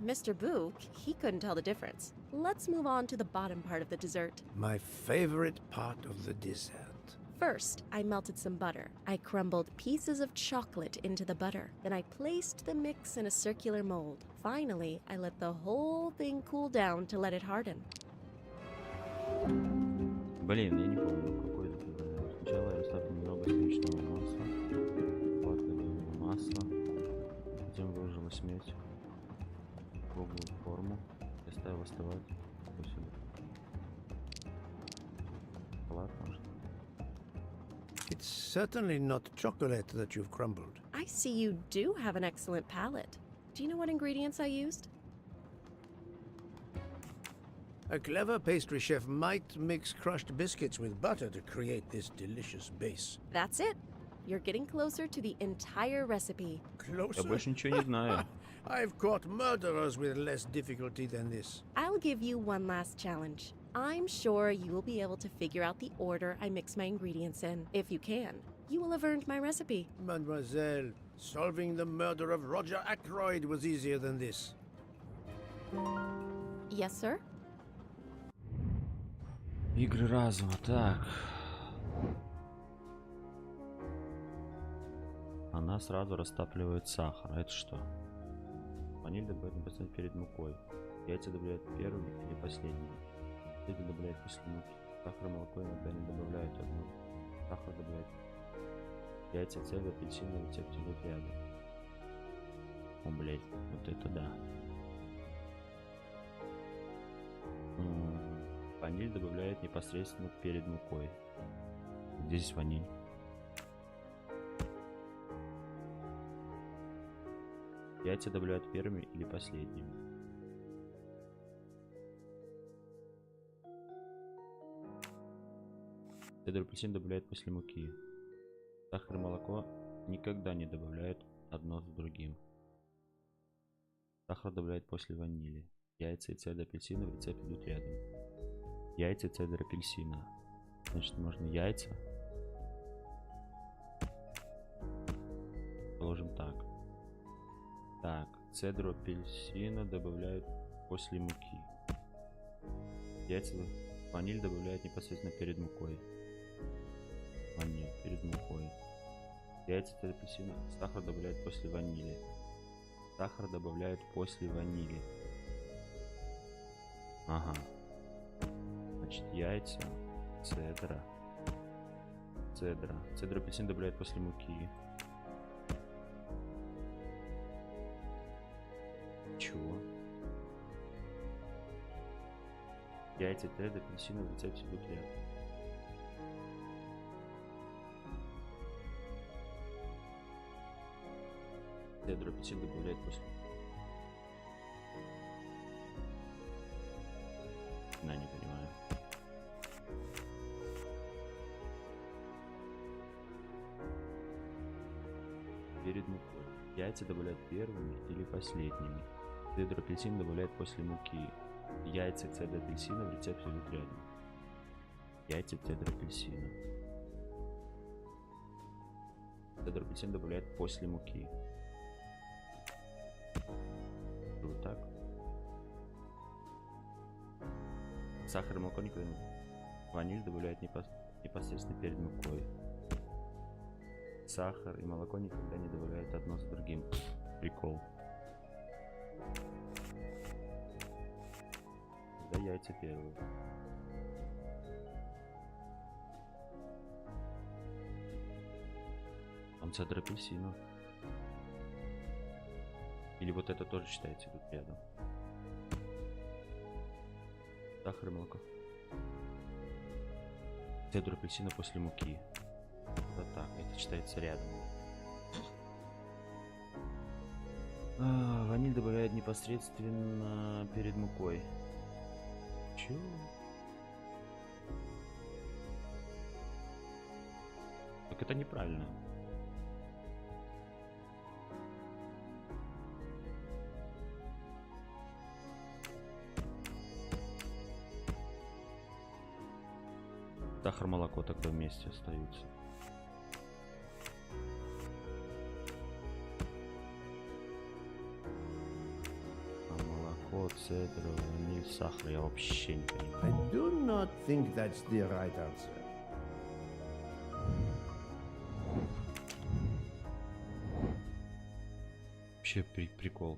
Speaker 8: Mr. Bouc, he couldn't tell the difference. Let's move on to the bottom part of the dessert.
Speaker 4: My favorite part of the dessert.
Speaker 8: First, I melted some butter. I crumbled pieces of chocolate into the butter. Then I placed the mix in a circular mold. Finally, I let the whole thing cool down to let it harden.
Speaker 1: Блин, я не помню, какой это был. Сначала я расставлю немного сливочного масла. Подкладываю масло. Затем выложила смесь в круглую форму. И оставил остывать. Спасибо. Шоколад, может.
Speaker 4: It's certainly not chocolate that you've crumbled.
Speaker 8: I see you do have an excellent palate.
Speaker 14: Do you know what ingredients I used?
Speaker 4: A clever pastry chef might mix crushed biscuits with butter to create this delicious base.
Speaker 14: That's it. You're getting closer to the entire recipe.
Speaker 4: Closer?
Speaker 1: Я больше ничего не знаю.
Speaker 4: I've caught murderers with less difficulty than this.
Speaker 14: I'll give you one last challenge. I'm sure you will be able to figure out the order I mix my ingredients in. If you can, you will have earned my recipe.
Speaker 4: Mademoiselle, solving the murder of Roger Ackroyd was easier than this.
Speaker 14: Yes, sir?
Speaker 1: Игры разума, так. Она сразу растапливает сахар. А это что? Ваниль добавляет непосредственно перед мукой. Яйца добавляют первыми или последними. Это добавляет после муки. Сахар и молоко иногда не добавляют одно. Сахар добавляет. Яйца, цедр, апельсиновый рецепт идут рядом. О, блядь, вот это да. Ваниль добавляет непосредственно перед мукой. Где здесь ваниль? Яйца добавляют первыми или последними. Цедр апельсин добавляют после муки. Сахар и молоко никогда не добавляют одно с другим. Сахар добавляют после ванили. Яйца и цедр апельсина в рецепте идут рядом. Яйца и цедр апельсина. Значит, можно яйца. Положим так. Так, цедру апельсина добавляют после муки. Яйца, ваниль добавляют непосредственно перед мукой. Ваниль перед мукой. Яйца, цедр апельсина. Сахар добавляют после ванили. Сахар добавляют после ванили. Ага. Значит, яйца, цедра. Цедр апельсин добавляют после муки. Чего? Яйца, цедр апельсина в рецепте идут рядом. Цедр апельсин добавляют после. Да, не понимаю. Перед мукой. Яйца добавляют первыми или последними. Цедр апельсин добавляют после муки. Яйца и цедр апельсина в рецепте идут рядом. Яйца и цедр апельсина. Цедр апельсин добавляют после муки. Вот так. Сахар и молоко никогда не. Ваниль добавляют непосредственно перед мукой. Сахар и молоко никогда не добавляют одно с другим. Прикол. Да, яйца первые. Там цедр апельсина. Или вот это тоже считается тут рядом. Сахар и молоко. Цедр апельсина после муки. Вот так, это считается рядом. Ваниль добавляют непосредственно перед мукой. Чё? Так это неправильно. Сахар, молоко тогда вместе остаются. А молоко, цедр, ваниль, сахар я вообще не понимаю.
Speaker 12: I do not think that's the right answer.
Speaker 1: Вообще прикол.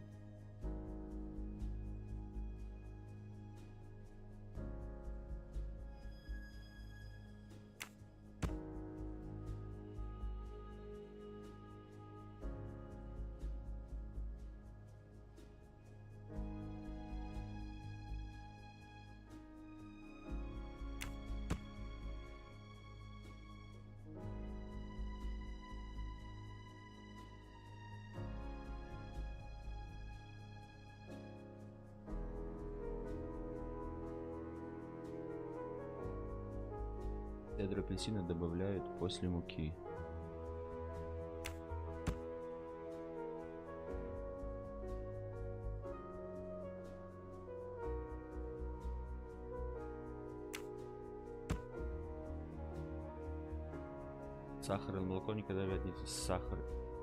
Speaker 1: Цедр апельсина добавляют после муки. Сахар и молоко никогда вряд ли сахар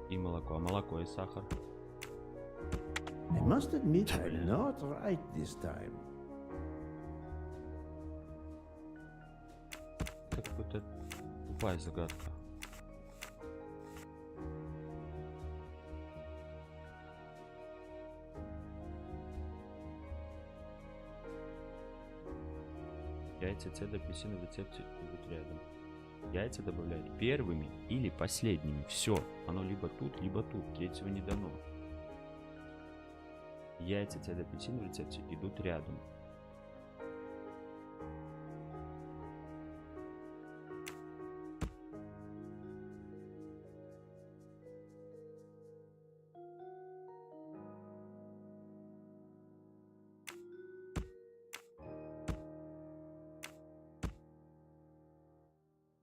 Speaker 1: и молоко, а молоко и сахар.
Speaker 12: I must admit I'm not right this time.
Speaker 1: Это какая-то тупая загадка. Яйца, цедр, апельсины в рецепте идут рядом. Яйца добавляют первыми или последними. Все. Оно либо тут, либо тут. Третьего не дано. Яйца, цедр, апельсины в рецепте идут рядом.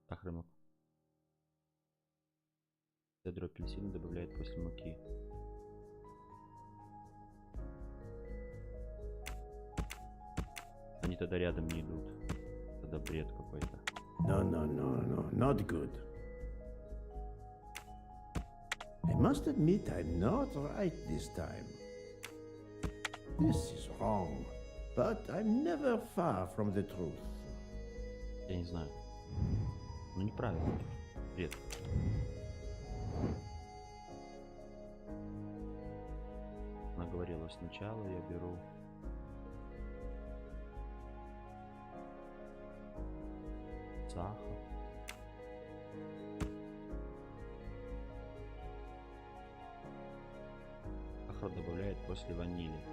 Speaker 1: Сахар и молоко. Цедру апельсина добавляют после муки. Они тогда рядом не идут. Тогда бред какой-то.
Speaker 12: No, not good. I must admit I'm not right this time. This is wrong, but I'm never far from the truth.
Speaker 1: Я не знаю. Ну неправильно. Бред. Она говорила сначала я беру сахар. Сахар добавляет после ванили.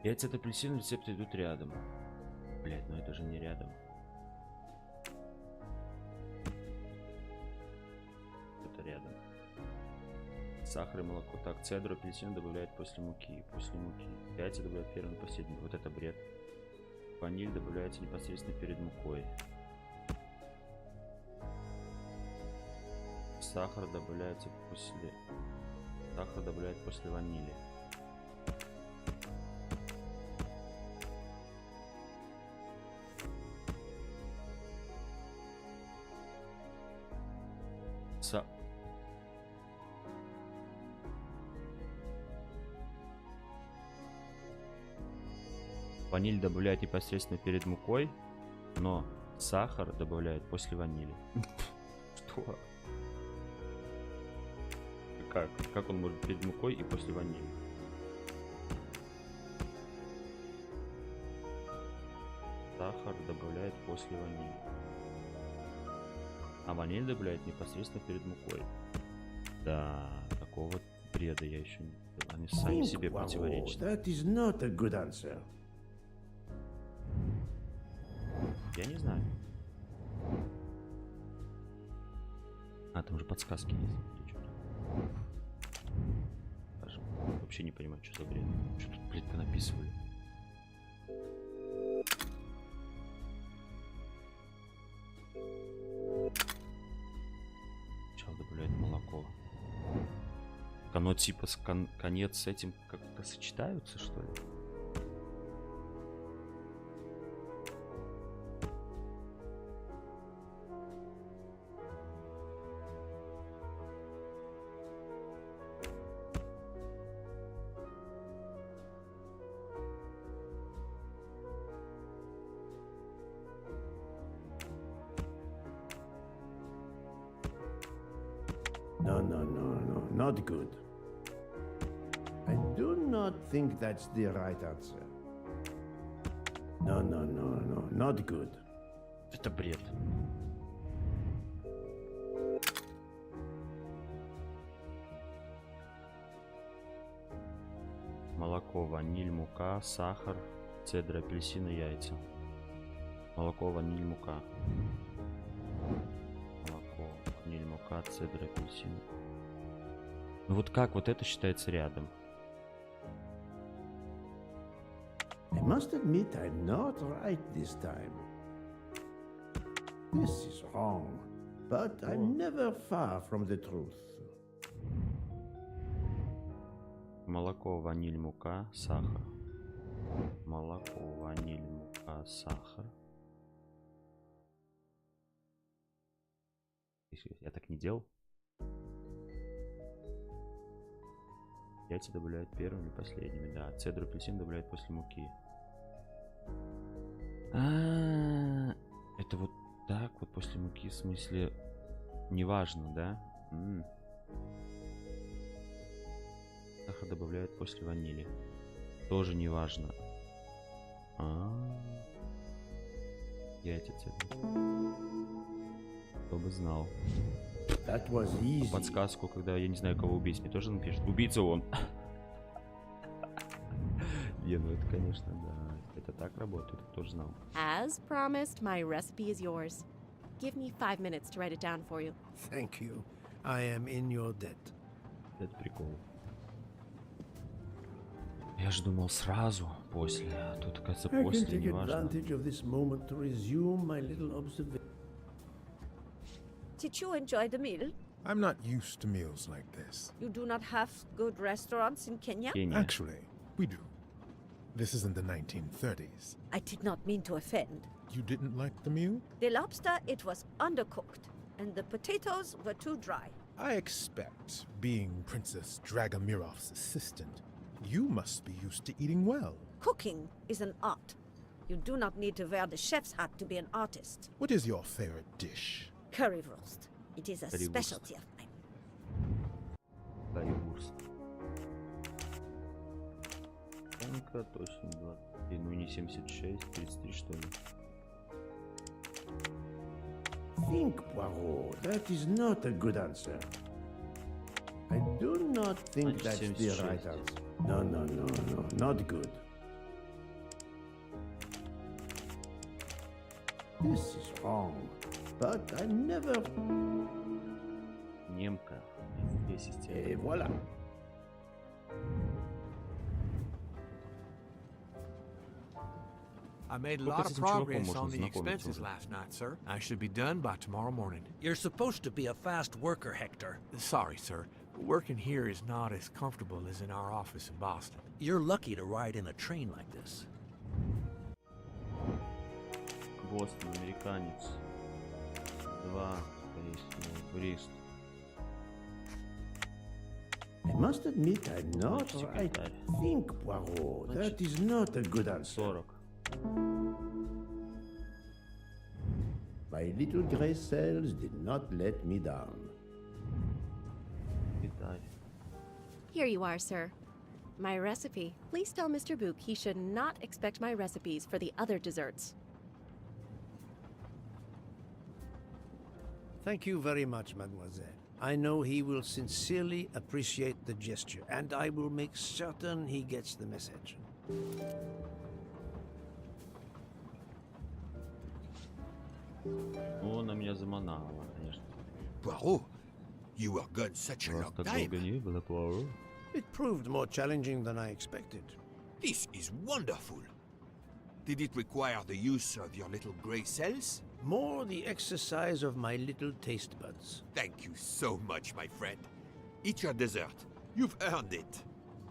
Speaker 1: Яйца от апельсина рецепты идут рядом. Блять, ну это же не рядом. Это рядом. Сахар и молоко. Так, цедру апельсина добавляют после муки. После муки. Яйца добавляют первым, последним. Вот это бред. Ваниль добавляется непосредственно перед мукой. Сахар добавляется после... Сахар добавляют после ванили. Ваниль добавляют непосредственно перед мукой, но сахар добавляют после ванили. Что? Как? Как он может перед мукой и после ванили? Сахар добавляют после ванили. А ваниль добавляют непосредственно перед мукой. Да, такого бреда я еще не видел. Они сами себе противоречат.
Speaker 12: That is not a good answer.
Speaker 1: Я не знаю. А, там же подсказки есть. Даже вообще не понимаю, что за бред. Что тут, блядь, понаписывали. Сначала добавляют молоко. Оно типа конец с этим как-то сочетаются, что ли?
Speaker 12: No, not good. I do not think that's the right answer. No, not good.
Speaker 1: Это бред. Молоко, ваниль, мука, сахар, цедра, апельсины, яйца. Молоко, ваниль, мука. Молоко, ваниль, мука, цедра, апельсины. Ну вот как вот это считается рядом?
Speaker 12: I must admit I'm not right this time. This is wrong, but I'm never far from the truth.
Speaker 1: Молоко, ваниль, мука, сахар. Молоко, ваниль, мука, сахар. Я так не делал. Яйца добавляют первыми и последними, да. Цедру апельсин добавляют после муки. Это вот так вот после муки, в смысле, неважно, да? Сахар добавляют после ванили. Тоже неважно. Яйца цедра. Кто бы знал. Подсказку, когда я не знаю, кого убить, мне тоже напишет. Убийца он. Не, ну это, конечно, да. Это так работает, я тоже знал.
Speaker 14: As promised, my recipe is yours. Give me 5 minutes to write it down for you.
Speaker 4: Thank you. I am in your debt.
Speaker 1: Это прикол. Я же думал сразу после, а тут, кажется, после, неважно.
Speaker 8: Did you enjoy the meal?
Speaker 6: I'm not used to meals like this.
Speaker 8: You do not have good restaurants in Kenya?
Speaker 6: Actually, we do. This isn't the 1930s.
Speaker 8: I did not mean to offend.
Speaker 6: You didn't like the meal?
Speaker 8: The lobster, it was undercooked, and the potatoes were too dry.
Speaker 6: I expect, being Princess Dragamirov's assistant, you must be used to eating well.
Speaker 8: Cooking is an art. You do not need to wear the chef's hat to be an artist.
Speaker 6: What is your favorite dish?
Speaker 8: Currywurst. It is a specialty of mine.
Speaker 1: Currywurst. Танка, точно 20. Ну не 76, 33 что ли.
Speaker 12: Think, Poirot. That is not a good answer. I do not think that's the right answer. No, not good. This is wrong, but I never...
Speaker 1: Немка.
Speaker 12: Et voilà.
Speaker 2: I made a lot of progress on the expenses last night, sir. I should be done by tomorrow morning.
Speaker 3: You're supposed to be a fast worker, Hector.
Speaker 2: Sorry, sir. Working here is not as comfortable as in our office in Boston.
Speaker 3: You're lucky to ride in a train like this.
Speaker 1: Бостон, американец. 2, турист.
Speaker 12: I must admit I'm not right. Think, Poirot. That is not a good answer.
Speaker 1: 40.
Speaker 12: My little gray cells did not let me down.
Speaker 14: Here you are, sir. My recipe. Please tell Mr. Book he should not expect my recipes for the other desserts.
Speaker 4: Thank you very much, mademoiselle. I know he will sincerely appreciate the gesture, and I will make certain he gets the message.
Speaker 1: Ну, она меня заманала, конечно.
Speaker 5: Poirot, you were gone such a long time.
Speaker 1: Долго не было, Poirot.
Speaker 4: It proved more challenging than I expected.
Speaker 5: This is wonderful. Did it require the use of your little grey cells?
Speaker 4: More the exercise of my little taste buds.
Speaker 5: Thank you so much, my friend. Eat your dessert. You've earned it.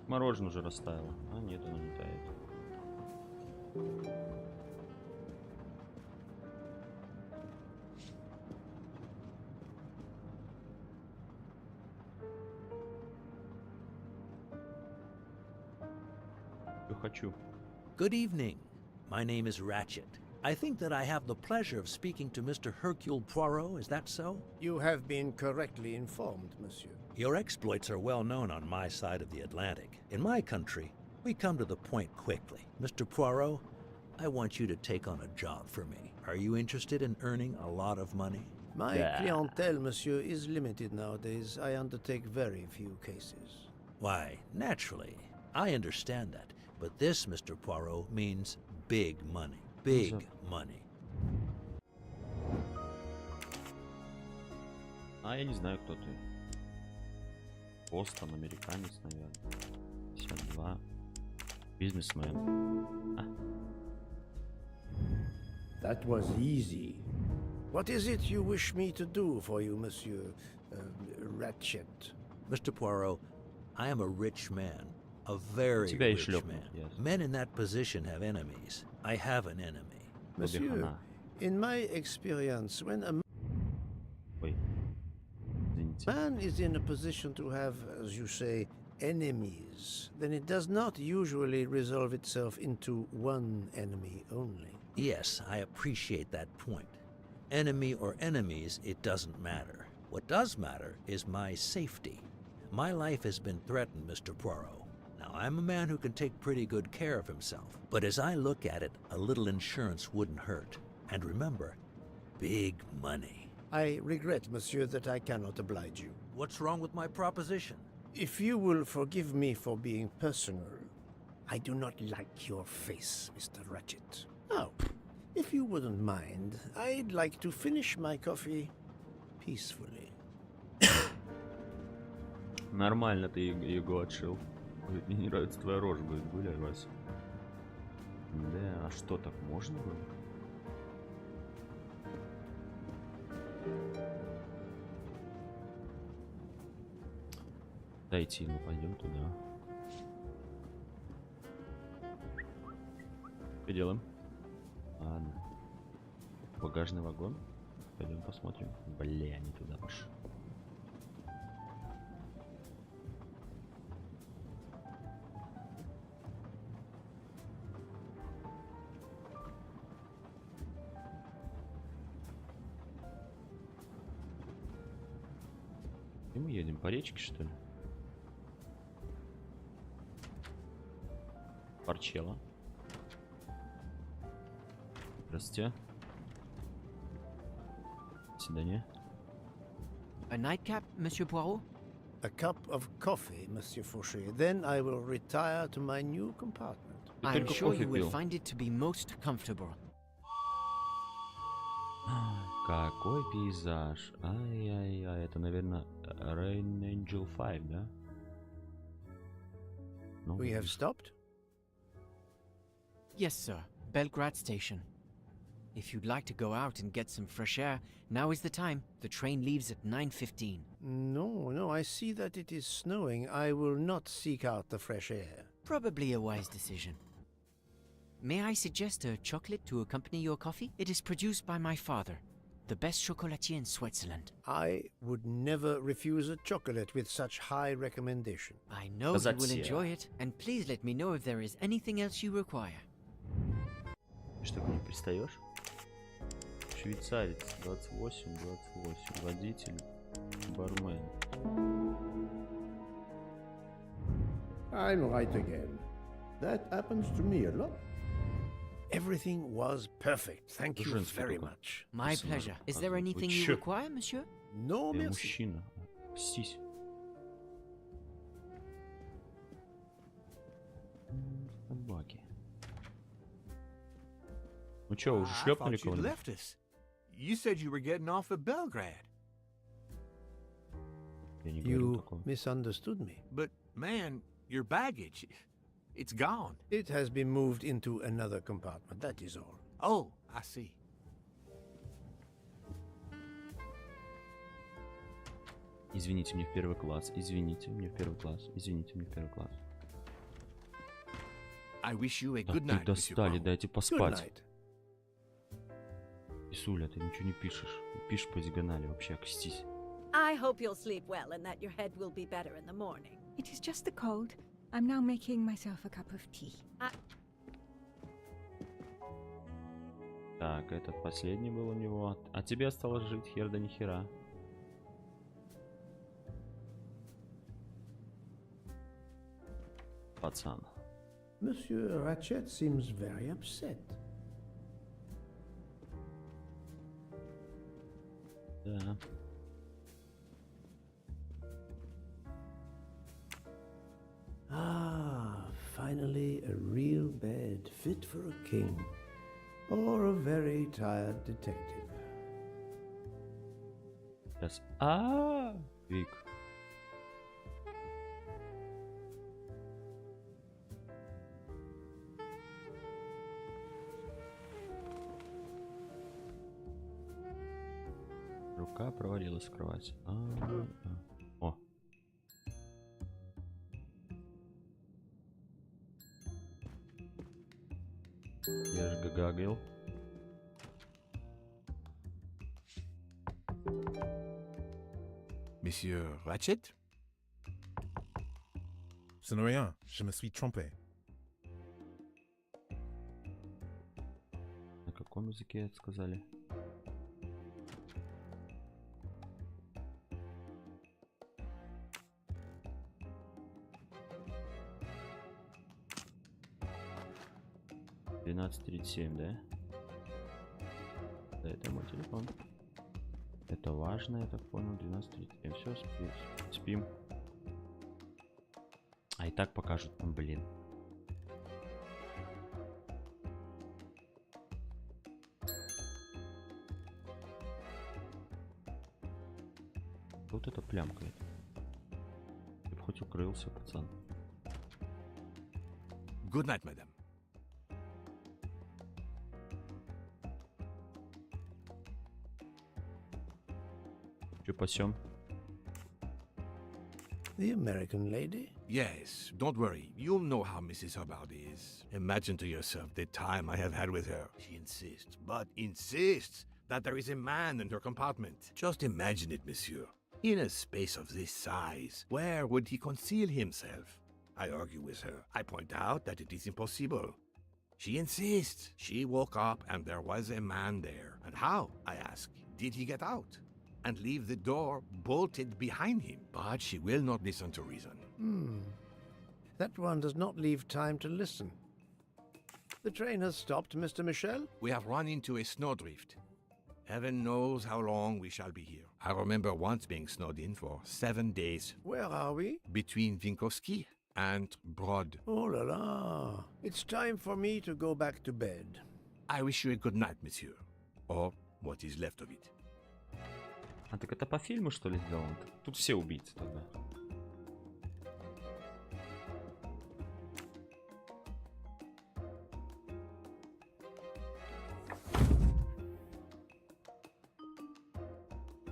Speaker 1: Мороженое уже растаяло. А нет, оно не тает. Что хочу.
Speaker 3: Good evening. My name is Ratchet. I think that I have the pleasure of speaking to Mr. Hercule Poirot, is that so?
Speaker 4: You have been correctly informed, monsieur.
Speaker 3: Your exploits are well known on my side of the Atlantic. In my country, we come to the point quickly. Mr. Poirot, I want you to take on a job for me. Are you interested in earning a lot of money?
Speaker 4: My clientele, monsieur, is limited nowadays. I undertake very few cases.
Speaker 3: Why, naturally. I understand that. But this, Mr. Poirot, means big money. Big money.
Speaker 1: А, я не знаю, кто ты. Бостон, американец, наверное. 52. Бизнесмен. А.
Speaker 4: That was easy. What is it you wish me to do for you, Monsieur Ratchet?
Speaker 3: Mr. Poirot, I am a rich man. A very rich man.
Speaker 1: Yes.
Speaker 3: Men in that position have enemies. I have an enemy.
Speaker 4: Monsieur, in my experience, when a man is in a position to have, as you say, enemies, then it does not usually resolve itself into one enemy only.
Speaker 3: Yes, I appreciate that point. Enemy or enemies, it doesn't matter. What does matter is my safety. My life has been threatened, Mr. Poirot. Now, I'm a man who can take pretty good care of himself. But as I look at it, a little insurance wouldn't hurt. And remember, big money.
Speaker 4: I regret, monsieur, that I cannot oblige you.
Speaker 3: What's wrong with my proposition?
Speaker 4: If you will forgive me for being personal, I do not like your face, Mr. Ratchet. Now, if you wouldn't mind, I'd like to finish my coffee peacefully.
Speaker 1: Нормально ты его отшил. Говорит, мне не нравится твоя рожа, говорит, гуляй, Вася. Да, а что, так можно было? Дайте ему, пойдем туда. Что делаем? Ладно. Багажный вагон. Пойдем посмотрим. Бля, не туда пошел. И мы едем по речке, что ли? Парчело. Здравствуйте. Свидание.
Speaker 11: A nightcap, Monsieur Poirot?
Speaker 4: A cup of coffee, Monsieur Fauché. Then I will retire to my new compartment.
Speaker 11: I'm sure you will find it to be most comfortable.
Speaker 1: Какой пейзаж. Ай-яй-яй, это, наверное, Rain Angel 5, да? Ну,
Speaker 4: We have stopped?
Speaker 11: Yes, sir. Belgrade Station. If you'd like to go out and get some fresh air, now is the time. The train leaves at 9:15.
Speaker 4: No, I see that it is snowing. I will not seek out the fresh air.
Speaker 11: Probably a wise decision. May I suggest a chocolate to accompany your coffee? It is produced by my father, the best chocolatier in Switzerland.
Speaker 4: I would never refuse a chocolate with such high recommendation.
Speaker 11: I know you will enjoy it, and please let me know if there is anything else you require.
Speaker 1: Что, к ней пристаешь? Швейцарец, 28, водитель, бармен.
Speaker 12: I'm right again. That happens to me a lot.
Speaker 4: Everything was perfect. Thank you very much.
Speaker 11: My pleasure. Is there anything you require, monsieur?
Speaker 4: No,
Speaker 1: Ты
Speaker 4: merci.
Speaker 1: мужчина. Стись. Собаки. Ну чё, уже
Speaker 2: I
Speaker 1: шлепнули
Speaker 2: thought you
Speaker 1: кого-нибудь?
Speaker 2: left us. You said you were getting off at Belgrade.
Speaker 1: Я не говорил
Speaker 4: You
Speaker 1: такого.
Speaker 4: misunderstood me.
Speaker 2: But, man, your baggage, it's gone.
Speaker 4: It has been moved into another compartment, that is all.
Speaker 2: Oh, I see.
Speaker 1: Извините, мне в первый класс. Извините, мне в первый класс. Извините, мне в первый класс.
Speaker 2: I wish you a
Speaker 1: Да
Speaker 2: good
Speaker 1: ты
Speaker 2: night, Monsieur
Speaker 1: достали,
Speaker 2: Poirot.
Speaker 1: дайте
Speaker 4: Good
Speaker 1: поспать.
Speaker 4: night.
Speaker 1: Исуля, ты ничего не пишешь. Пишешь по диагонали, вообще окстись.
Speaker 8: I hope you'll sleep well and that your head will be better in the morning.
Speaker 10: It is just the cold. I'm now making myself a cup of tea.
Speaker 1: Так, этот последний был у него. А тебе осталось жить хер да ни хера. Пацан.
Speaker 12: Monsieur Ratchet seems very upset.
Speaker 1: Да.
Speaker 12: Ah, finally a real bed fit for a king. Or a very tired detective.
Speaker 1: Сейчас. Вик. Рука провалилась в кровать. О. Я же гагагил.
Speaker 2: Monsieur Ratchet?
Speaker 6: Ce n'est rien, je me suis trompé.
Speaker 1: На каком языке это сказали? — 12:37, да? Да, это мой телефон. Это важно, я так понял. 12:37. Все, спим. А и так покажут, блин. Вот это плямкает. Ты б хоть укрылся, пацан.
Speaker 2: Good night, madam.
Speaker 1: Чё пасём?
Speaker 4: The American lady?
Speaker 2: Yes, don't worry. You'll know how Mrs. Hubbard is. Imagine to yourself the time I have had with her. She insists, but insists, that there is a man in her compartment. Just imagine it, monsieur. In a space of this size, where would he conceal himself? I argue with her. I point out that it is impossible. She insists. She woke up and there was a man there. And how, I ask, did he get out? And leave the door bolted behind him? But she will not listen to reason.
Speaker 4: That one does not leave time to listen. The train has stopped, Mr. Michel?
Speaker 2: We have run into a snowdrift. Heaven knows how long we shall be here. I remember once being snowed in for 7 days.
Speaker 4: Where are we?
Speaker 2: Between Winkowski and Brod.
Speaker 4: Oh la la. It's time for me to go back to bed.
Speaker 2: I wish you a good night, monsieur. Or what is left of it.
Speaker 1: А так это по фильму, что ли, сделано? Тут все убийцы тогда. —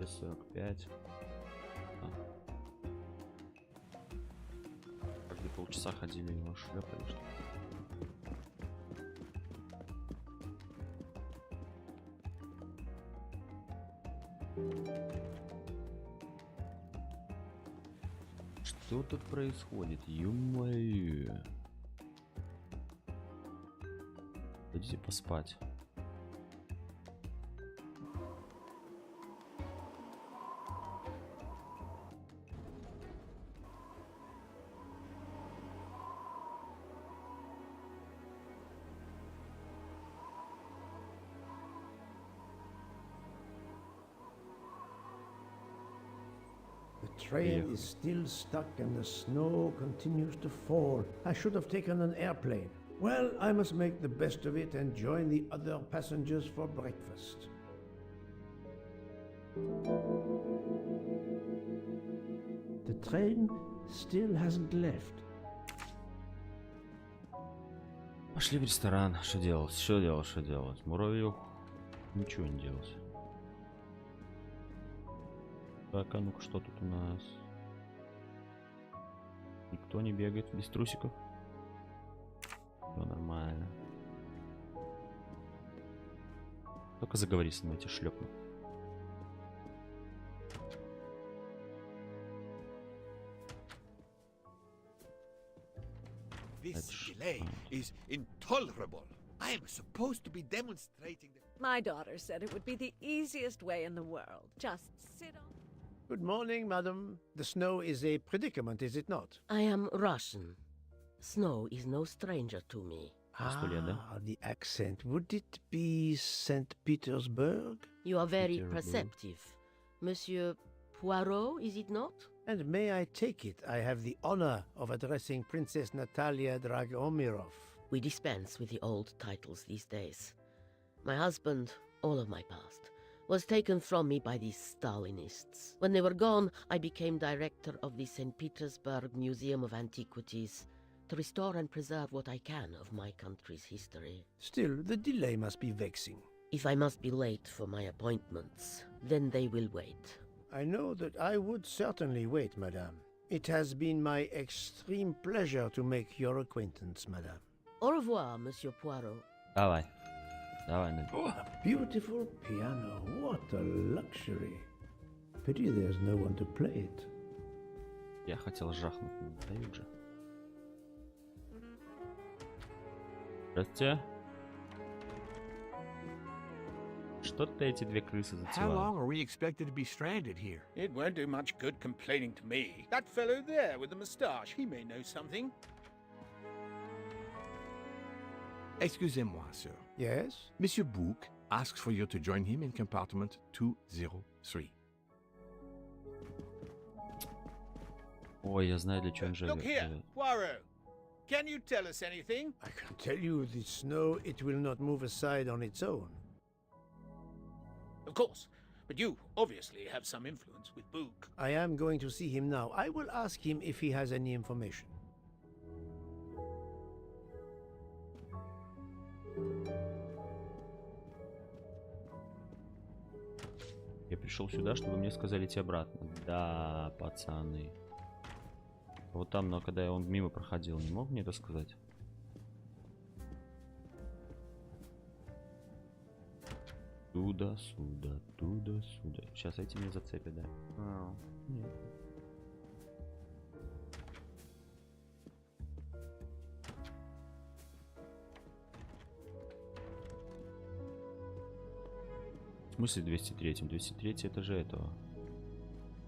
Speaker 1: 45. Каждые полчаса ходили его шлепали, что ли? Что тут происходит? Ё-моё. Идите поспать.
Speaker 12: The train is still stuck and the snow continues to fall. I should have taken an airplane. Well, I must make the best of it and join the other passengers for breakfast. The train still hasn't left.
Speaker 1: Пошли в ресторан. Что делать? Что делать? Что делать? Муравьев. Ничего не делать. Так, а ну-ка, что тут у нас? Никто не бегает без трусиков. Все нормально. Только заговори с ним, эти шлепну.
Speaker 5: This delay is intolerable. I am supposed to be demonstrating the...
Speaker 8: My daughter said it would be the easiest way in the world. Just sit on...
Speaker 4: Good morning, madam. The snow is a predicament, is it not?
Speaker 15: I am Russian. Snow is no stranger to me.
Speaker 4: The accent. Would it be St. Petersburg?
Speaker 15: You are very perceptive. Monsieur Poirot, is it not?
Speaker 4: And may I take it, I have the honor of addressing Princess Natalia Dragomirov.
Speaker 15: We dispense with the old titles these days. My husband, all of my past, was taken from me by these Stalinists. When they were gone, I became director of the St. Petersburg Museum of Antiquities to restore and preserve what I can of my country's history.
Speaker 4: Still, the delay must be vexing.
Speaker 15: If I must be late for my appointments, then they will wait.
Speaker 4: I know that I would certainly wait, madame. It has been my extreme pleasure to make your acquaintance, madame.
Speaker 15: Au revoir, Monsieur Poirot.
Speaker 1: Давай. Давай.
Speaker 12: A beautiful piano. What a luxury. Pity there's no one to play it.
Speaker 1: Я хотел жахнуть, но не дают же. Здравствуйте. Что-то эти две крысы
Speaker 2: How long
Speaker 1: затевают.
Speaker 2: are we expected to be stranded here?
Speaker 16: It won't do much good complaining to me. That fellow there with the moustache, he may know something.
Speaker 2: Excusez-moi, sir.
Speaker 4: Yes?
Speaker 2: Monsieur Bouc asks for you to join him in compartment 203.
Speaker 1: Ой, я знаю, для чего он
Speaker 16: Look here,
Speaker 1: живет.
Speaker 16: Poirot. Can you tell us anything?
Speaker 4: I can tell you the snow, it will not move aside on its own.
Speaker 16: Of course. But you obviously have some influence with Bouc.
Speaker 4: I am going to see him now. I will ask him if he has any information.
Speaker 1: Я пришел сюда, чтобы мне сказали идти обратно. Да, пацаны. Вот там, но когда он мимо проходил, не мог мне это сказать? Туда-сюда, туда-сюда. Сейчас эти меня зацепят, да? Нет. В смысле 203? 203 это же этого.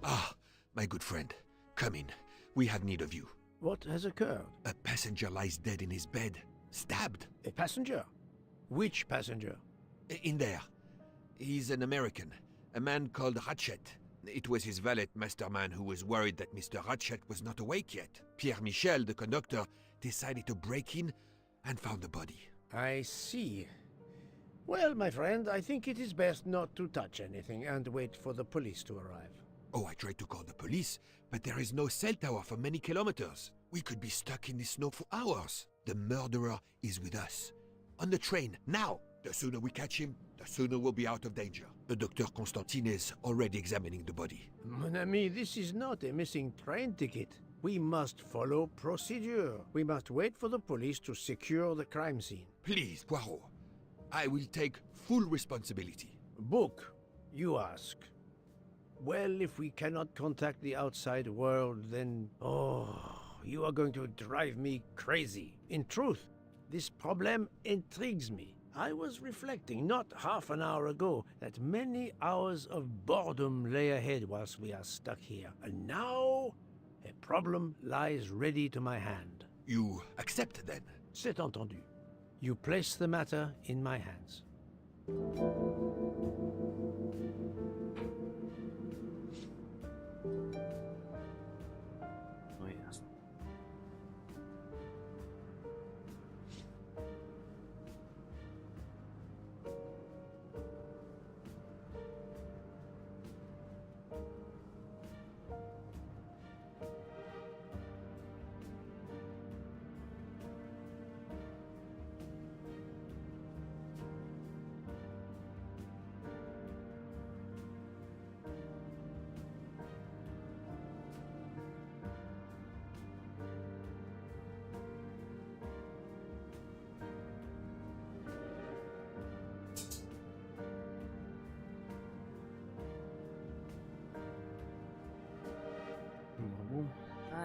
Speaker 5: Ah, my good friend. Come in. We have need of you.
Speaker 4: What has occurred?
Speaker 5: A passenger lies dead in his bed. Stabbed.
Speaker 4: A passenger? Which passenger?
Speaker 5: In there. He's an American. A man called Ratchet. It was his valet masterman who was worried that Mr. Ratchet was not awake yet. Pierre Michel, the conductor, decided to break in and found the body.
Speaker 4: I see. Well, my friend, I think it is best not to touch anything and wait for the police to arrive.
Speaker 5: Oh, I tried to call the police, but there is no cell tower for many kilometers. We could be stuck in the snow for hours. The murderer is with us. On the train, now! The sooner we catch him, the sooner we'll be out of danger. The Dr. Constantine is already examining the body.
Speaker 4: Mon ami, this is not a missing train ticket. We must follow procedure. We must wait for the police to secure the crime scene.
Speaker 5: Please, Poirot. I will take full responsibility.
Speaker 4: Book, you ask. Well, if we cannot contact the outside world, then... Oh, you are going to drive me crazy. In truth, this problem intrigues me. I was reflecting not half an hour ago that many hours of boredom lay ahead whilst we are stuck here. And now, a problem lies ready to my hand.
Speaker 5: You accept, then?
Speaker 4: C'est entendu. You place the matter in my hands.
Speaker 1: Ну, ясно.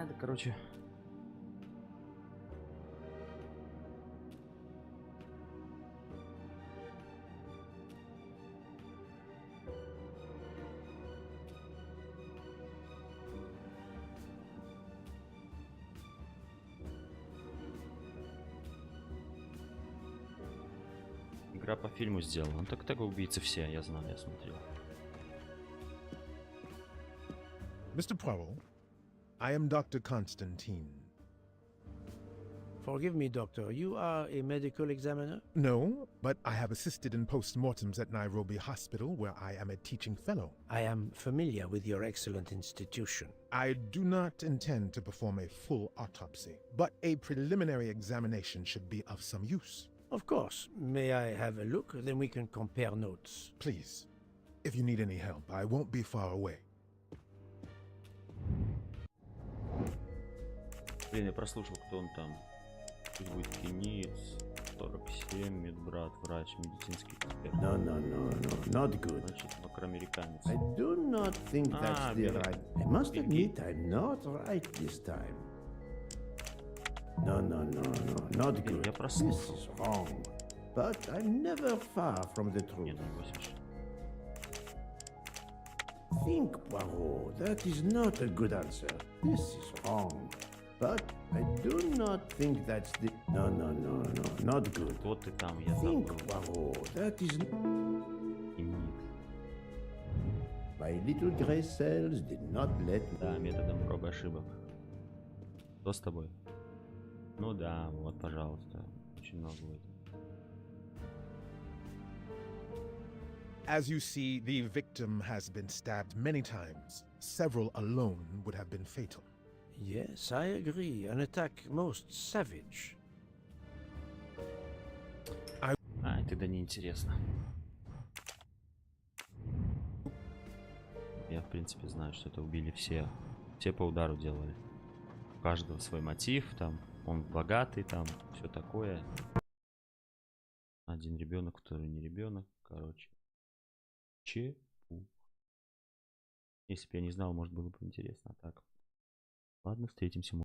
Speaker 1: Это, короче... игра по фильму сделана. Ну так убийцы все, я знал, я смотрел.
Speaker 6: Mr. Poirot, I am Dr. Constantine.
Speaker 4: Forgive me, Doctor. You are a medical examiner?
Speaker 6: No, but I have assisted in post-mortems at Nairobi Hospital, where I am a teaching fellow.
Speaker 4: I am familiar with your excellent institution.
Speaker 6: I do not intend to perform a full autopsy, but a preliminary examination should be of some use.
Speaker 4: Of course. May I have a look? Then we can compare notes.
Speaker 6: Please. If you need any help, I won't be far away.
Speaker 1: Блин, я прослушал, кто он там. Пусть будет кенийец, 47, медбрат, врач, медицинский эксперт.
Speaker 4: No, not good.
Speaker 1: Значит, макроамериканец.
Speaker 12: I do not think that's the right... I must admit I'm not right this time. No, not good. This is wrong. But I'm never far from the truth. Think, Poirot, that is not a good answer. This is wrong. But I do not think that's the... No, not good.
Speaker 1: Вот ты там, я
Speaker 12: Think, Poirot, that is... My little gray cells did not let me...
Speaker 1: Да, методом проб и ошибок. Что с тобой? Ну да, вот, пожалуйста. Очень много в этом.
Speaker 6: As you see, the victim has been stabbed many times. Several alone would have been fatal.
Speaker 4: Yes, I agree. An attack most savage.
Speaker 1: Тогда неинтересно. Я, в принципе, знаю, что это убили все. Все по удару делали. У каждого свой мотив, там. Он богатый, там. Все такое. Один ребенок, второй не ребенок. Короче. Чепух. Если бы я не знал, может, было бы интересно. А так. Ладно, встретимся.